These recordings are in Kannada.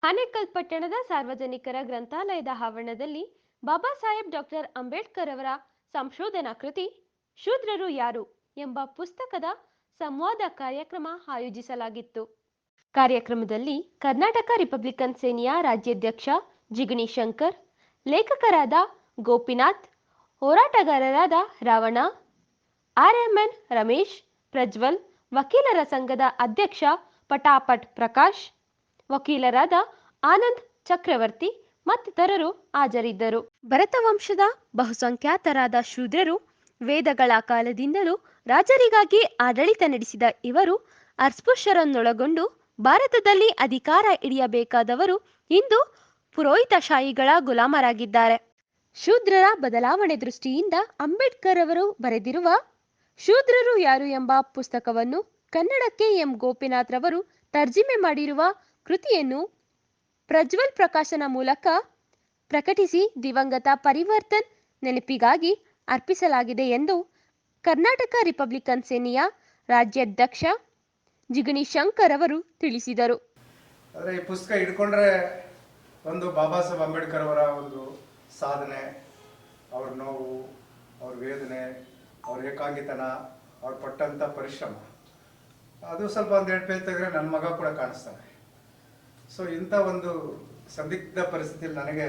ಆನೇಕಲ್ ಪಟ್ಟಣದ ಸಾರ್ವಜನಿಕರ ಗ್ರಂಥಾಲಯದ ಆವರಣದಲ್ಲಿ ಬಾಬಾ ಸಾಹೇಬ್ ಡಾಕ್ಟರ್ ಅಂಬೇಡ್ಕರ್ ಅವರ ಸಂಶೋಧನಾ ಕೃತಿ ಶೂದ್ರರು ಯಾರು ಎಂಬ ಪುಸ್ತಕದ ಸಂವಾದ ಕಾರ್ಯಕ್ರಮ ಆಯೋಜಿಸಲಾಗಿತ್ತು. ಕಾರ್ಯಕ್ರಮದಲ್ಲಿ ಕರ್ನಾಟಕ ರಿಪಬ್ಲಿಕನ್ ಸೇನೆಯ ರಾಜ್ಯಾಧ್ಯಕ್ಷ ಜಿಗಣಿ ಶಂಕರ್, ಲೇಖಕರಾದ ಗೋಪಿನಾಥ್, ಹೋರಾಟಗಾರರಾದ ರಾವಣ, ಆರ್ಎಂಎನ್ ರಮೇಶ್, ಪ್ರಜ್ವಲ್, ವಕೀಲರ ಸಂಘದ ಅಧ್ಯಕ್ಷ ಪಟಾಪಟ್ ಪ್ರಕಾಶ್, ವಕೀಲರಾದ ಆನಂದ್ ಚಕ್ರವರ್ತಿ ಮತ್ತಿತರರು ಹಾಜರಿದ್ದರು. ಭರತವಂಶದ ಬಹುಸಂಖ್ಯಾತರಾದ ಶೂದ್ರರು ವೇದಗಳ ಕಾಲದಿಂದಲೂ ರಾಜರಿಗಾಗಿ ಆಡಳಿತ ನಡೆಸಿದ ಇವರು ಅಸ್ಪೃಶ್ಯರನ್ನೊಳಗೊಂಡು ಭಾರತದಲ್ಲಿ ಅಧಿಕಾರ ಹಿಡಿಯಬೇಕಾದವರು ಇಂದು ಪುರೋಹಿತಶಾಹಿಗಳ ಗುಲಾಮರಾಗಿದ್ದಾರೆ. ಶೂದ್ರರ ಬದಲಾವಣೆ ದೃಷ್ಟಿಯಿಂದ ಅಂಬೇಡ್ಕರ್ ಅವರು ಬರೆದಿರುವ ಶೂದ್ರರು ಯಾರು ಎಂಬ ಪುಸ್ತಕವನ್ನು ಕನ್ನಡಕ್ಕೆ ಎಂ ಗೋಪಿನಾಥ್ ರವರು ತರ್ಜಿಮೆ ಮಾಡಿರುವ ಕೃತಿಯನ್ನು ಪ್ರಜ್ವಲ್ ಪ್ರಕಾಶನ ಮೂಲಕ ಪ್ರಕಟಿಸಿ ದಿವಂಗತ ಪರಿವರ್ತನ್ ನೆನಪಿಗಾಗಿ ಅರ್ಪಿಸಲಾಗಿದೆ ಎಂದು ಕರ್ನಾಟಕ ರಿಪಬ್ಲಿಕನ್ ಸೇನೆಯ ರಾಜ್ಯಾಧ್ಯಕ್ಷ ಜಿಗಣಿ ಶಂಕರ್ ಅವರು ತಿಳಿಸಿದರು. ಆದರೆ ಈ ಪುಸ್ತಕ ಹಿಡ್ಕೊಂಡ್ರೆ ಒಂದು ಬಾಬಾ ಸಾಹೇಬ್ ಅಂಬೇಡ್ಕರ್ ಅವರ ಒಂದು ಸಾಧನೆ, ಅವ್ರ ನೋವು, ಅವ್ರ ವೇದನೆ, ಅವ್ರ ಏಕಾಂಗಿತನ, ಅವ್ರು ಪಟ್ಟಂಥ ಪರಿಶ್ರಮ, ಅದು ಸ್ವಲ್ಪ ಒಂದು 2 ಪೇಜ್ ತೆಗೆದ್ರೆ ನನ್ನ ಮಗ ಕೂಡ ಕಾಣಿಸ್ತಾನೆ. ಸೊ ಇಂಥ ಒಂದು ಸಂದಿಗ್ಧ ಪರಿಸ್ಥಿತಿಯಲ್ಲಿ ನನಗೆ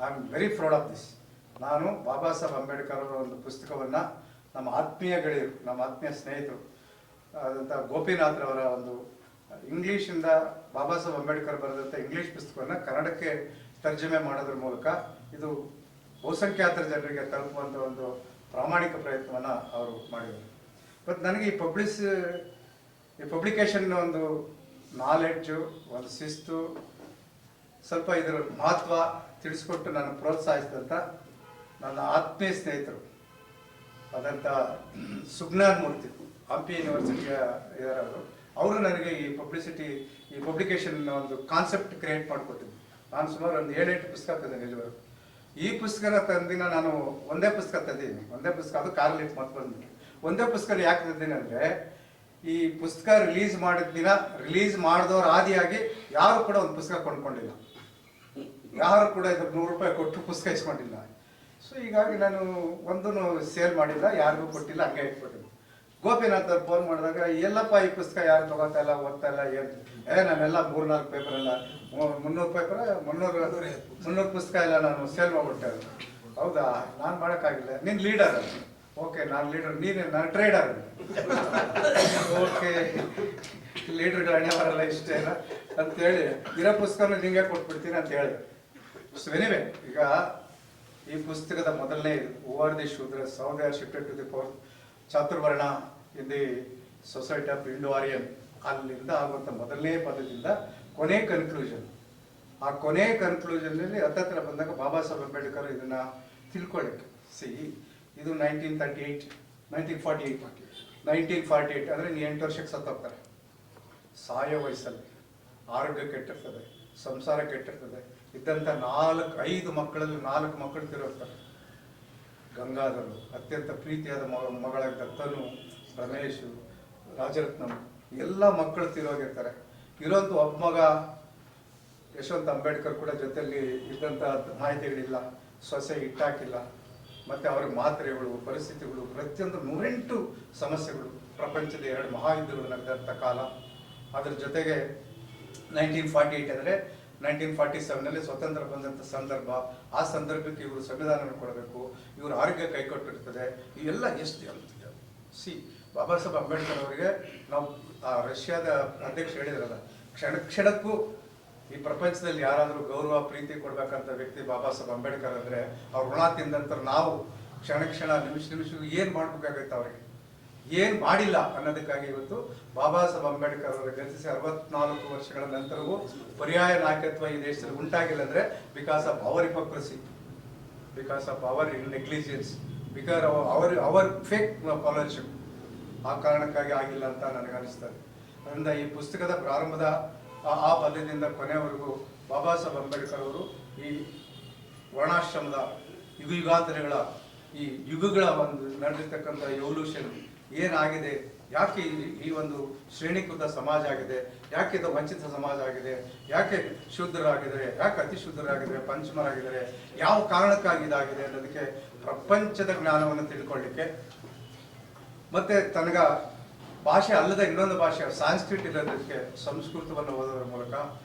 I am very proud of this. ನಾನು ಬಾಬಾ ಸಾಹೇಬ್ ಅಂಬೇಡ್ಕರ್ ಅವರ ಒಂದು ಪುಸ್ತಕವನ್ನು ನಮ್ಮ ಆತ್ಮೀಯ ಗೆಳೆಯರು, ನಮ್ಮ ಆತ್ಮೀಯ ಸ್ನೇಹಿತರು ಆದಂಥ ಗೋಪಿನಾಥ್ರವರ ಒಂದು ಇಂಗ್ಲೀಷಿಂದ ಬಾಬಾ ಸಾಹೇಬ್ ಅಂಬೇಡ್ಕರ್ ಬರೆದಂಥ ಇಂಗ್ಲೀಷ್ ಪುಸ್ತಕವನ್ನು ಕನ್ನಡಕ್ಕೆ ತರ್ಜಮೆ ಮಾಡೋದ್ರ ಮೂಲಕ ಇದು ಬಹುಸಂಖ್ಯಾತರ ಜನರಿಗೆ ತಲುಪುವಂಥ ಒಂದು ಪ್ರಾಮಾಣಿಕ ಪ್ರಯತ್ನವನ್ನು ಅವರು ಮಾಡಿದರು. ಮತ್ತು ನನಗೆ ಈ ಪಬ್ಲಿಕೇಶನ್ ಒಂದು ನಾಲೆಡ್ಜು, ಒಂದು ಶಿಸ್ತು, ಸ್ವಲ್ಪ ಇದರ ಮಹತ್ವ ತಿಳಿಸ್ಕೊಟ್ಟು ನಾನು ಪ್ರೋತ್ಸಾಹಿಸಿದಂಥ ನನ್ನ ಆತ್ಮೀಯ ಸ್ನೇಹಿತರು ಆದಂಥ ಸುಜ್ಞಾನ್ ಮೂರ್ತಿ, ಹಂಪಿ ಯೂನಿವರ್ಸಿಟಿಯ ಇರೋರು, ಅವರು ನನಗೆ ಈ ಪಬ್ಲಿಕೇಶನ್ ಒಂದು ಕಾನ್ಸೆಪ್ಟ್ ಕ್ರಿಯೇಟ್ ಮಾಡಿಕೊಟ್ಟಿದ್ದು. ನಾನು ಸುಮಾರು ಒಂದು 7-8 ಪುಸ್ತಕ ತಂದಿದ್ದೀನಿ ಇಲ್ಲಿವರೆಗೂ. ಈ ಪುಸ್ತಕನ ತಂದಿನ ನಾನು ಒಂದೇ ಪುಸ್ತಕ ತಂದಿದ್ದೀನಿ, ಅದು ಕಾರಲ್ಲಿ ಮತ್ತೆ ಬಂದ್ಬಿಟ್ಟು ಒಂದೇ ಪುಸ್ತಕ ಯಾಕೆ ತಂದಿದ್ದೀನಿ ಅಂದರೆ, ಈ ಪುಸ್ತಕ ರಿಲೀಸ್ ಮಾಡಿದವ್ರು ಆದಿಯಾಗಿ ಯಾರು ಕೂಡ ಒಂದು ಪುಸ್ತಕ ಕೊಂಡ್ಕೊಂಡಿಲ್ಲ, ಯಾರು ಕೂಡ ಇದಕ್ಕೆ 100 ರೂಪಾಯಿ ಕೊಟ್ಟು ಪುಸ್ತಕ ಇಸ್ಕೊಂಡಿಲ್ಲ. ಸೊ ಹೀಗಾಗಿ ನಾನು ಒಂದೂ ಸೇಲ್ ಮಾಡಿಲ್ಲ, ಯಾರಿಗೂ ಕೊಟ್ಟಿಲ್ಲ, ಹಂಗೆ ಇಟ್ಬಿಟ್ಟಿದ್ದೆ. ಗೋಪಿನಾಥ್ ಅವ್ರು ಫೋನ್ ಮಾಡಿದಾಗ, ಎಲ್ಲಪ್ಪ ಈ ಪುಸ್ತಕ ಯಾರು ತಗೋತಾ ಇಲ್ಲ, ಓದ್ತಾ ಇಲ್ಲ, ನಾನೆಲ್ಲ 3-4 ಪೇಪರ್ ಎಲ್ಲ 300 ಪೇಪರ್ 300 ಪುಸ್ತಕ ಎಲ್ಲ ನಾನು ಸೇಲ್ ಮಾಡಿಬಿಟ್ಟೆ. ಹೌದಾ, ನಾನು ಮಾಡೋಕ್ಕಾಗಿಲ್ಲ, ನೀನು ಲೀಡರ್. ಓಕೆ, ನಾನು ಲೀಡರ್, ನಾನು ಟ್ರೇಡರ್. ಓಕೆ, ಲೀಡರ್ಗಳ ಹಣೆ ಬರಲ್ಲ ಇಷ್ಟೇ ಇಲ್ಲ ಅಂತೇಳಿ ಇರೋ ಪುಸ್ತಕನ ನಿಂಗೆ ಕೊಟ್ಬಿಡ್ತೀನಿ ಅಂತ ಹೇಳಿ. ಸೊ ಎನಿವೆ, ಈಗ ಈ ಪುಸ್ತಕದ ಮೊದಲನೇ over the Shudras how they are shifted to the fourth chaturvarna in the society of Indo Aryan, ಅಲ್ಲಿಂದ ಆಗುವಂಥ ಮೊದಲನೇ ಪದದಿಂದ ಕೊನೆ ಕನ್ಕ್ಲೂಷನ್. ಆ ಕೊನೆ ಕನ್ಕ್ಲೂಷನ್ನಲ್ಲಿ ಹತ್ತತ್ರ ಬಂದಾಗ ಬಾಬಾ ಸಾಹೇಬ್ ಅಂಬೇಡ್ಕರ್ ಇದನ್ನು ತಿಳ್ಕೊಳ್ಳಿಕ್ಕೆ ಇದು 1948 ಅಂದರೆ 8 ವರ್ಷಕ್ಕೆ ಸತ್ತೋಗ್ತಾರೆ. ಸಾಯೋ ವಯಸ್ಸಲ್ಲಿ ಆರೋಗ್ಯ ಕೆಟ್ಟಿರ್ತದೆ, ಸಂಸಾರ ಕೆಟ್ಟಿರ್ತದೆ. ಇದ್ದಂಥ 5 ಮಕ್ಕಳಲ್ಲಿ 4 ಮಕ್ಕಳು ತಿರೋಗ್ತಾರೆ. ಗಂಗಾಧರು, ಅತ್ಯಂತ ಪ್ರೀತಿಯಾದ ಮಗಳಾಗಿದ್ದ ತನು, ರಮೇಶು, ರಾಜರತ್ನಂ, ಎಲ್ಲ ಮಕ್ಕಳು ತಿರೋಗಿರ್ತಾರೆ. ಇರೋಂಥ ಒಬ್ಬ ಮಗ ಯಶವಂತ ಅಂಬೇಡ್ಕರ್ ಕೂಡ ಜೊತೆಯಲ್ಲಿ ಇದ್ದಂಥ ಮಾಹಿತಿಗಳಿಲ್ಲ, ಸೊಸೆ ಇಟ್ಟಾಕಿಲ್ಲ. ಮತ್ತು ಅವ್ರಿಗೆ ಮಾತ್ರೆಗಳು, ಪರಿಸ್ಥಿತಿಗಳು, ಪ್ರತಿಯೊಂದು 108 ಸಮಸ್ಯೆಗಳು. ಪ್ರಪಂಚದ 2 ಮಹಾಯುದ್ಧಗಳು ನಡೆದಂಥ ಕಾಲ. ಅದರ ಜೊತೆಗೆ 1948 ಅಂದರೆ 1947ನಲ್ಲಿ ಸ್ವತಂತ್ರ ಬಂದಂಥ ಸಂದರ್ಭ. ಆ ಸಂದರ್ಭಕ್ಕೆ ಇವರು ಸಂವಿಧಾನವನ್ನು ಕೊಡಬೇಕು, ಇವರು ಆರೋಗ್ಯ ಕೈಕೊಟ್ಟಿರ್ತದೆ. ಇವೆಲ್ಲ ಎಷ್ಟು ಬಾಬಾ ಸಾಹೇಬ್ ಅಂಬೇಡ್ಕರ್ ಅವರಿಗೆ ನಾವು ರಷ್ಯಾದ ಅಧ್ಯಕ್ಷ ಹೇಳಿದ್ರಲ್ಲ, ಕ್ಷಣಕ್ಕೂ ಈ ಪ್ರಪಂಚದಲ್ಲಿ ಯಾರಾದರೂ ಗೌರವ ಪ್ರೀತಿ ಕೊಡ್ಬೇಕಂತ ವ್ಯಕ್ತಿ ಬಾಬಾ ಸಾಹೇಬ್ ಅಂಬೇಡ್ಕರ್ ಅಂದರೆ ಅವ್ರ ಋಣ ತಿಂದಂತ ನಾವು ಕ್ಷಣ ನಿಮಿಷಕ್ಕೂ ಏನು ಮಾಡ್ಬೇಕಾಗೈತೆ, ಅವ್ರಿಗೆ ಏನು ಮಾಡಿಲ್ಲ ಅನ್ನೋದಕ್ಕಾಗಿ ಇವತ್ತು ಬಾಬಾ ಸಾಹೇಬ್ ಅಂಬೇಡ್ಕರ್ ಅವರ ಗತಿಸಿ 64 ವರ್ಷಗಳ ನಂತರವೂ ಪರ್ಯಾಯ ನಾಯಕತ್ವ ಈ ದೇಶದಲ್ಲಿ ಉಂಟಾಗಿಲ್ಲ ಅಂದರೆ because of our hypocrisy, because of our negligence, because our fake followership. ಆ ಕಾರಣಕ್ಕಾಗಿ ಆಗಿಲ್ಲ ಅಂತ ನನಗನ್ನಿಸ್ತದೆ. ಅದರಿಂದ ಈ ಪುಸ್ತಕದ ಪ್ರಾರಂಭದ ಆ ಪದ್ಯದಿಂದ ಕೊನೆಯವರೆಗೂ ಬಾಬಾ ಸಾಹೇಬ್ ಅಂಬೇಡ್ಕರ್ ಅವರು ಈ ವರ್ಣಾಶ್ರಮದ ಯುಗಾಂತರಗಳ ಈ ಯುಗಗಳ ಒಂದು ನಡೆದಿರ್ತಕ್ಕಂಥ ಎವಲ್ಯೂಷನ್ ಏನಾಗಿದೆ ಯಾಕೆ ಈ ಒಂದು ಶ್ರೇಣೀಕೃತ ಸಮಾಜ ಆಗಿದೆ, ಯಾಕೆ ಇದು ವಂಚಿತ ಸಮಾಜ ಆಗಿದೆ, ಯಾಕೆ ಶೂದ್ರರಾಗಿದ್ದಾರೆ, ಯಾಕೆ ಅತಿ ಶೂದ್ರರಾಗಿದ್ದಾರೆ, ಪಂಚಮರಾಗಿದ್ದಾರೆ, ಯಾವ ಕಾರಣಕ್ಕಾಗಿ ಇದಾಗಿದೆ ಅನ್ನೋದಕ್ಕೆ ಪ್ರಪಂಚದ ಜ್ಞಾನವನ್ನು ತಿಳ್ಕೊಳ್ಳಿಕ್ಕೆ, ಮತ್ತೆ ತನಗ ಭಾಷೆ ಅಲ್ಲದ ಇನ್ನೊಂದು ಭಾಷೆ ಸಾಂಸ್ಕೃತ ಇರೋದಕ್ಕೆ ಸಂಸ್ಕೃತವನ್ನು ಓದೋದ್ರ ಮೂಲಕ,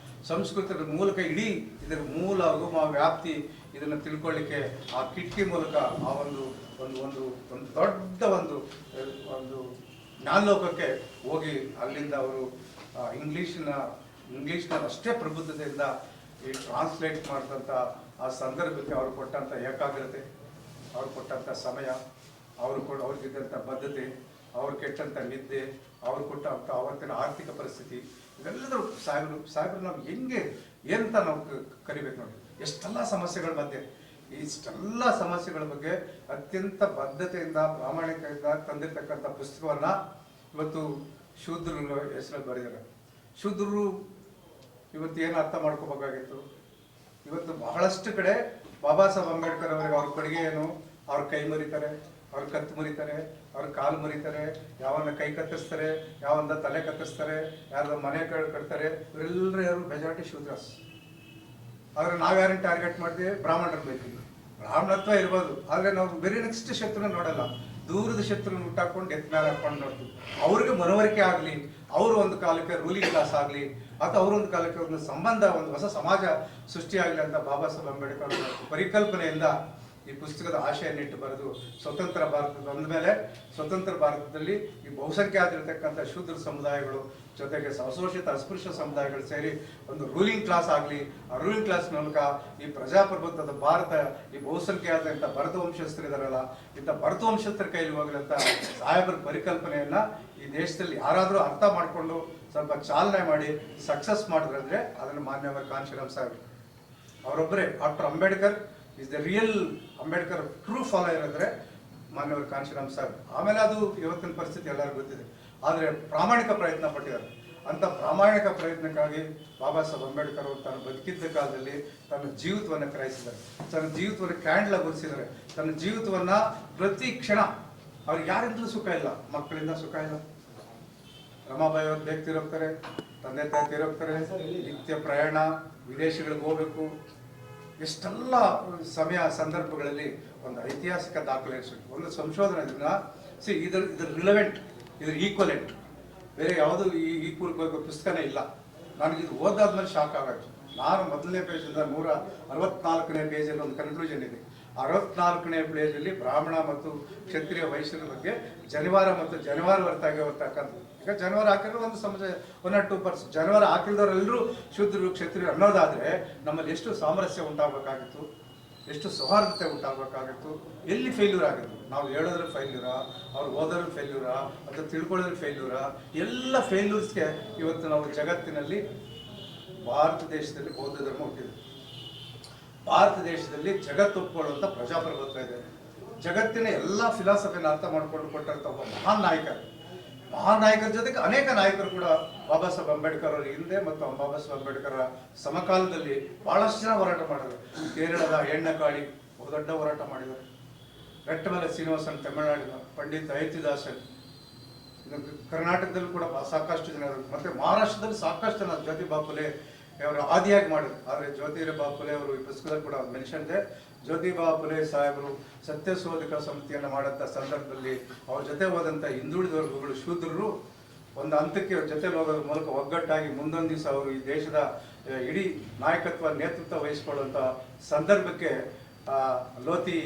ಸಂಸ್ಕೃತದ ಮೂಲಕ ಇಡೀ ಇದರ ಮೂಲ ಉಗಮ ವ್ಯಾಪ್ತಿ ಇದನ್ನು ತಿಳ್ಕೊಳ್ಳಿಕ್ಕೆ ಆ ಕಿಟಕಿ ಮೂಲಕ ಆ ಒಂದು ಒಂದು ಒಂದು ಒಂದು ದೊಡ್ಡ ಒಂದು ಜ್ಞಾನಲೋಕಕ್ಕೆ ಹೋಗಿ ಅಲ್ಲಿಂದ ಅವರು ಇಂಗ್ಲೀಷ್ನ ಅಷ್ಟೇ ಪ್ರಬುದ್ಧತೆಯಿಂದ ಈ ಟ್ರಾನ್ಸ್ಲೇಟ್ ಮಾಡಿದಂಥ ಆ ಸಂದರ್ಭಕ್ಕೆ ಅವರು ಕೊಟ್ಟಂಥ ಏಕಾಗ್ರತೆ, ಅವ್ರು ಕೊಟ್ಟಂಥ ಸಮಯ, ಅವ್ರಿಗಿದ್ದಂಥ ಬದ್ಧತೆ, ಅವ್ರು ಕೆಟ್ಟಂಥ ನಿದ್ದೆ, ಅವ್ರು ಕೊಟ್ಟಂಥ ಅವತ್ತಿನ ಆರ್ಥಿಕ ಪರಿಸ್ಥಿತಿ, ಇವೆಲ್ಲದರೂ ಸಾಹೇಬರು ನಾವು ಏನಂತ ನಾವು ಕರಿಬೇಕು ನೋಡಿ. ಎಷ್ಟೆಲ್ಲ ಸಮಸ್ಯೆಗಳ ಮಧ್ಯೆ ಇಷ್ಟೆಲ್ಲ ಸಮಸ್ಯೆಗಳ ಬಗ್ಗೆ ಅತ್ಯಂತ ಬದ್ಧತೆಯಿಂದ ಪ್ರಾಮಾಣಿಕತೆಯಿಂದ ತಂದಿರ್ತಕ್ಕಂಥ ಪುಸ್ತಕವನ್ನ ಇವತ್ತು ಶೂದ್ರರು ಹೆಸರಲ್ಲಿ ಬರೆದಿದ್ದಾರೆ. ಶೂದ್ರರು ಇವತ್ತು ಏನು ಅರ್ಥ ಮಾಡ್ಕೋಬೇಕಾಗಿತ್ತು, ಇವತ್ತು ಬಹಳಷ್ಟು ಕಡೆ ಬಾಬಾ ಸಾಹೇಬ್ ಅಂಬೇಡ್ಕರ್ ಅವರಿಗೆ ಅವ್ರ ಕೊಡುಗೆ ಏನು, ಅವ್ರ ಕೈ ಮುರಿತಾರೆ, ಅವ್ರ ಕತ್ತು ಮುರಿತಾರೆ, ಅವ್ರ ಕಾಲು ಮುರಿತಾರೆ, ಯಾವನ್ನ ಕೈ ಕತ್ತರಿಸ್ತಾರೆ, ಯಾವನ್ನ ತಲೆ ಕತ್ತರಿಸ್ತಾರೆ, ಯಾರ್ದ ಮನೆ ಕಟ್ತಾರೆ, ಇವರೆಲ್ಲರೂ ಯಾರು ಮೆಜಾರಿಟಿ ಶೂದ್ರಸ್. ಆದ್ರೆ ನಾವ್ಯಾರನ್ನ ಟಾರ್ಗೆಟ್ ಮಾಡ್ತೀವಿ, ಬ್ರಾಹ್ಮಣರು ಬೇಕಿಲ್ಲ. ಬ್ರಾಹ್ಮಣತ್ವ ಇರ್ಬೋದು, ಆದ್ರೆ ನಾವು ಬೇರೆ ನೆಕ್ಸ್ಟ್ ಶತ್ರುನ ನೋಡಲ್ಲ, ದೂರದ ಶತ್ರುನ ಹುಟ್ಟಾಕೊಂಡು ಎತ್ ಮೇಲೆ ಹಾಕೊಂಡು ನೋಡ್ತೀವಿ. ಅವ್ರಿಗೆ ಮನವರಿಕೆ ಆಗಲಿ, ಅವರು ಒಂದು ಕಾಲಕ್ಕೆ ರೂಲಿಂಗ್ ಕ್ಲಾಸ್ ಆಗಲಿ, ಅಥವಾ ಅವರೊಂದು ಕಾಲಕ್ಕೆ ಒಂದು ಸಂಬಂಧ, ಒಂದು ಹೊಸ ಸಮಾಜ ಸೃಷ್ಟಿಯಾಗಲಿ ಅಂತ ಬಾಬಾ ಸಾಹೇಬ್ ಅಂಬೇಡ್ಕರ್ ಪರಿಕಲ್ಪನೆಯಿಂದ ಈ ಪುಸ್ತಕದ ಆಶಯನ್ನಿಟ್ಟು ಬರೆದು ಸ್ವತಂತ್ರ ಭಾರತ ಬಂದ ಮೇಲೆ ಸ್ವತಂತ್ರ ಭಾರತದಲ್ಲಿ ಈ ಬಹುಸಂಖ್ಯಾತರಿರ್ತಕ್ಕಂಥ ಶೂದ್ರ ಸಮುದಾಯಗಳು ಜೊತೆಗೆ ಅಶೋಷಿತ ಅಸ್ಪೃಶ್ಯ ಸಮುದಾಯಗಳು ಸೇರಿ ಒಂದು ರೂಲಿಂಗ್ ಕ್ಲಾಸ್ ಆಗಲಿ, ಆ ರೂಲಿಂಗ್ ಕ್ಲಾಸ್ ಮೂಲಕ ಈ ಪ್ರಜಾಪ್ರಭುತ್ವದ ಭಾರತ ಈ ಬಹುಸಂಖ್ಯಾತ ಇಂಥ ಭರತ ವಂಶಸ್ಥರಿದಾರಲ್ಲ, ಇಂಥ ಭರತ ವಂಶಸ್ಥರ ಕೈಲಿ ಹೋಗಲಂತ ಸಾಹೇಬರ ಪರಿಕಲ್ಪನೆಯನ್ನ ಈ ದೇಶದಲ್ಲಿ ಯಾರಾದರೂ ಅರ್ಥ ಮಾಡಿಕೊಂಡು ಸ್ವಲ್ಪ ಚಾಲನೆ ಮಾಡಿ ಸಕ್ಸಸ್ ಮಾಡಿದ್ರೆ ಅದನ್ನು ಮಾನ್ಯವರು ಕಾಂಶಿರಾಮ್ ಸಾಹೇಬ್ ಅವರೊಬ್ಬರೇ. Doctor Ambedkar is the real Ambedkar true follower ಅಂದರೆ ಮಾನ್ಯವರು ಕಾಂಶಿರಾಮ್ ಸಾಹೇಬ್. ಆಮೇಲೆ ಅದು ಇವತ್ತಿನ ಪರಿಸ್ಥಿತಿ ಎಲ್ಲರಿಗೂ ಗೊತ್ತಿದೆ, ಆದರೆ ಪ್ರಾಮಾಣಿಕ ಪ್ರಯತ್ನ ಪಟ್ಟಿದ್ದಾರೆ. ಅಂತ ಪ್ರಾಮಾಣಿಕ ಪ್ರಯತ್ನಕ್ಕಾಗಿ ಬಾಬಾ ಸಾಹೇಬ್ ಅಂಬೇಡ್ಕರ್ ಅವರು ತಾನು ಬದುಕಿದ್ದ ಕಾಲದಲ್ಲಿ ತನ್ನ ಜೀವಿತವನ್ನು ಕ್ರಯಿಸಿದ್ದಾರೆ, ತನ್ನ ಜೀವಿತವನ್ನು ಕ್ಯಾಂಡ್ಲಾಗೊಳಿಸಿದ್ದಾರೆ, ತನ್ನ ಜೀವಿತವನ್ನ ಪ್ರತಿ ಕ್ಷಣ ಅವ್ರಿಗೆ ಯಾರಿಂದಲೂ ಸುಖ ಇಲ್ಲ, ಮಕ್ಕಳಿಂದ ಸುಖ ಇಲ್ಲ, ರಮಾಬಾಯಿ ಅವ್ರು ಬೇಗ ತೀರೋಗ್ತಾರೆ, ತಂದೆ ತಾಯಿ ತೀರೋಗ್ತಾರೆ, ನಿತ್ಯ ಪ್ರಯಾಣ, ವಿದೇಶಗಳಿಗೆ ಹೋಗ್ಬೇಕು, ಎಷ್ಟೆಲ್ಲ ಸಮಯ ಸಂದರ್ಭಗಳಲ್ಲಿ ಒಂದು ಐತಿಹಾಸಿಕ ದಾಖಲೆ ಒಂದು ಸಂಶೋಧನೆ ಇದರ ರಿಲೆವೆಂಟ್, ಇದ್ರ ಈಕ್ವಲೆಂಟ್ ಬೇರೆ ಯಾವುದು ಈ ಈಕ್ವಲ್ ಪುಸ್ತಕನೇ ಇಲ್ಲ. ನನಗಿದು ಓದಾದ್ಮೇಲೆ ಶಾಕ್ ಆಗೋದು. ನಾನು ಮೊದಲನೇ ಪೇಜಿಂದ 164ನೇ ಪೇಜಲ್ಲಿ ಒಂದು ಕನ್ಕ್ಲೂಷನ್ ಇದೆ. 64ನೇ ಪೇಜಲ್ಲಿ ಬ್ರಾಹ್ಮಣ ಮತ್ತು ಕ್ಷತ್ರಿಯ ವೈಶ್ಯರ ಬಗ್ಗೆ ಜನಿವಾರ ಮತ್ತು ಜನಿವಾರ ಹೊರತಾಗಿ ಹೊರತಕ್ಕಂಥ, ಈಗ ಜನಿವಾರ ಹಾಕಿದ್ರೆ ಒಂದು ಸಮಾಜ 1-2%, ಜನಿವಾರ ಹಾಕಿಲ್ದವರೆಲ್ಲರೂ ಶೂದ್ರರು ಕ್ಷತ್ರಿಯರು ಅನ್ನೋದಾದ್ರೆ ನಮ್ಮಲ್ಲಿ ಎಷ್ಟು ಸಾಮರಸ್ಯ ಉಂಟಾಗಬೇಕಾಗಿತ್ತು, ಎಷ್ಟು ಸೌಹಾರ್ದತೆ ಉಂಟಾಗಬೇಕಾಗಿತ್ತು. ಎಲ್ಲಿ ಫೇಲ್ಯೂರ್ ಆಗಿತ್ತು? ನಾವು ಹೇಳೋದ್ರ ಫೇಲ್ಯೂರಾ, ಅವ್ರು ಓದೋದ್ರ ಫೇಲ್ಯೂರಾ, ಅಥವಾ ತಿಳ್ಕೊಳ್ಳೋದ್ರ ಫೇಲ್ಯೂರಾ? ಎಲ್ಲ ಫೇಲ್ಯೂರ್ಸ್ಗೆ ಇವತ್ತು ನಾವು ಜಗತ್ತಿನಲ್ಲಿ ಭಾರತ ದೇಶದಲ್ಲಿ ಬೌದ್ಧ ಧರ್ಮ ಹುಟ್ಟಿದೆ. ಭಾರತ ದೇಶದಲ್ಲಿ ಜಗತ್ತು ಒಪ್ಪಿಕೊಳ್ಳುವಂಥ ಪ್ರಜಾಪ್ರಭುತ್ವ ಇದೆ. ಜಗತ್ತಿನ ಎಲ್ಲ ಫಿಲಾಸಫಿನ ಅರ್ಥ ಮಾಡಿಕೊಂಡು ಕೊಟ್ಟಂಥ ಒಬ್ಬ ಮಹಾನ್ ನಾಯಕರ ಜೊತೆಗೆ ಅನೇಕ ನಾಯಕರು ಕೂಡ ಬಾಬಾ ಸಾಹೇಬ್ ಅಂಬೇಡ್ಕರ್ ಅವರ ಹಿಂದೆ ಮತ್ತು ಬಾಬಾ ಸಾಹೇಬ್ ಅಂಬೇಡ್ಕರ್ ಸಮಕಾಲದಲ್ಲಿ ಬಹಳಷ್ಟು ಜನ ಹೋರಾಟ ಮಾಡಿದರು. ಕೇರಳದ ಎಣ್ಣಕಾಳಿ ಬಹುದೊಡ್ಡ ಹೋರಾಟ ಮಾಡಿದರು. ರೆಟ್ಟಮಲೆ ಶ್ರೀನಿವಾಸನ್ ತಮಿಳುನಾಡಿನ, ಪಂಡಿತ್ ಅಯೋಧ್ಯದಾಸನ್, ಕರ್ನಾಟಕದಲ್ಲಿ ಕೂಡ ಸಾಕಷ್ಟು ಜನ, ಮತ್ತೆ ಮಹಾರಾಷ್ಟ್ರದಲ್ಲಿ ಸಾಕಷ್ಟು ಜನ ಜ್ಯೋತಿಬಾ ಫುಲೆ ಅವರು ಆದಿಯಾಗಿ ಮಾಡಿದ್ರು. ಆದರೆ ಜ್ಯೋತಿಬಾ ಫುಲೆ ಅವರು ಈ ಪುಸ್ತಕದಲ್ಲಿ ಕೂಡ ಮೆನ್ಷನ್ ಇದೆ. ಜ್ಯೋತಿಬಾ ಫುಲೆ ಸಾಹೇಬರು ಸತ್ಯಶೋಧಕ ಸಮಿತಿಯನ್ನು ಮಾಡಂಥ ಸಂದರ್ಭದಲ್ಲಿ ಅವ್ರ ಜೊತೆ ಹೋದಂಥ ಹಿಂದುಳಿದ ವರ್ಗಗಳು ಶೂದ್ರರು ಒಂದು ಹಂತಕ್ಕೆ ಜೊತೆ ಹೋಗೋದ್ರ ಮೂಲಕ ಒಗ್ಗಟ್ಟಾಗಿ ಮುಂದೊಂದು ದಿವಸ ಅವರು ಈ ದೇಶದ ಇಡೀ ನಾಯಕತ್ವ ನೇತೃತ್ವ ವಹಿಸ್ಕೊಳ್ಳುವಂಥ ಸಂದರ್ಭಕ್ಕೆ ಲೋತಿ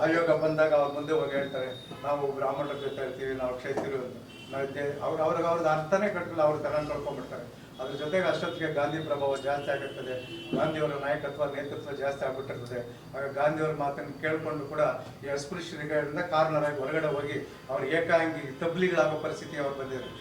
ಆಯೋಗ ಬಂದಾಗ ಅವ್ರ ಮುಂದೆ ಹೋಗಿ ಹೇಳ್ತಾರೆ, ನಾವು ಬ್ರಾಹ್ಮಣರ ಜೊತೆ ಇರ್ತೀವಿ, ನಾವು ಕ್ಷೇತ್ರೀಯರು ಅಂತ. ನಾವು ಅವ್ರದ್ದು ಅರ್ಥನೇ ಕಟ್ಟಿಲ್ಲ, ಅವ್ರು ತನ ಕಳ್ಕೊಂಡ್ಬಿಡ್ತಾರೆ. ಅದ್ರ ಜೊತೆಗೆ ಅಷ್ಟೊತ್ತಿಗೆ ಗಾಂಧಿ ಪ್ರಭಾವ ಜಾಸ್ತಿ ಆಗಿರ್ತದೆ, ಗಾಂಧಿಯವರ ನಾಯಕತ್ವ ನೇತೃತ್ವ ಜಾಸ್ತಿ ಆಗ್ಬಿಟ್ಟಿರ್ತದೆ. ಆಗ ಗಾಂಧಿಯವರ ಮಾತನ್ನು ಕೇಳಿಕೊಂಡು ಕೂಡ ಈ ಅಸ್ಪೃಶ್ಯರಿಂದ ಕಾರಣರಾಗಿ ಹೊರಗಡೆ ಹೋಗಿ ಅವ್ರು ಏಕಾಂಗಿ ತಬ್ಲಿಗಳಾಗೋ ಪರಿಸ್ಥಿತಿ ಅವ್ರು ಬಂದಿದ್ದಾರೆ.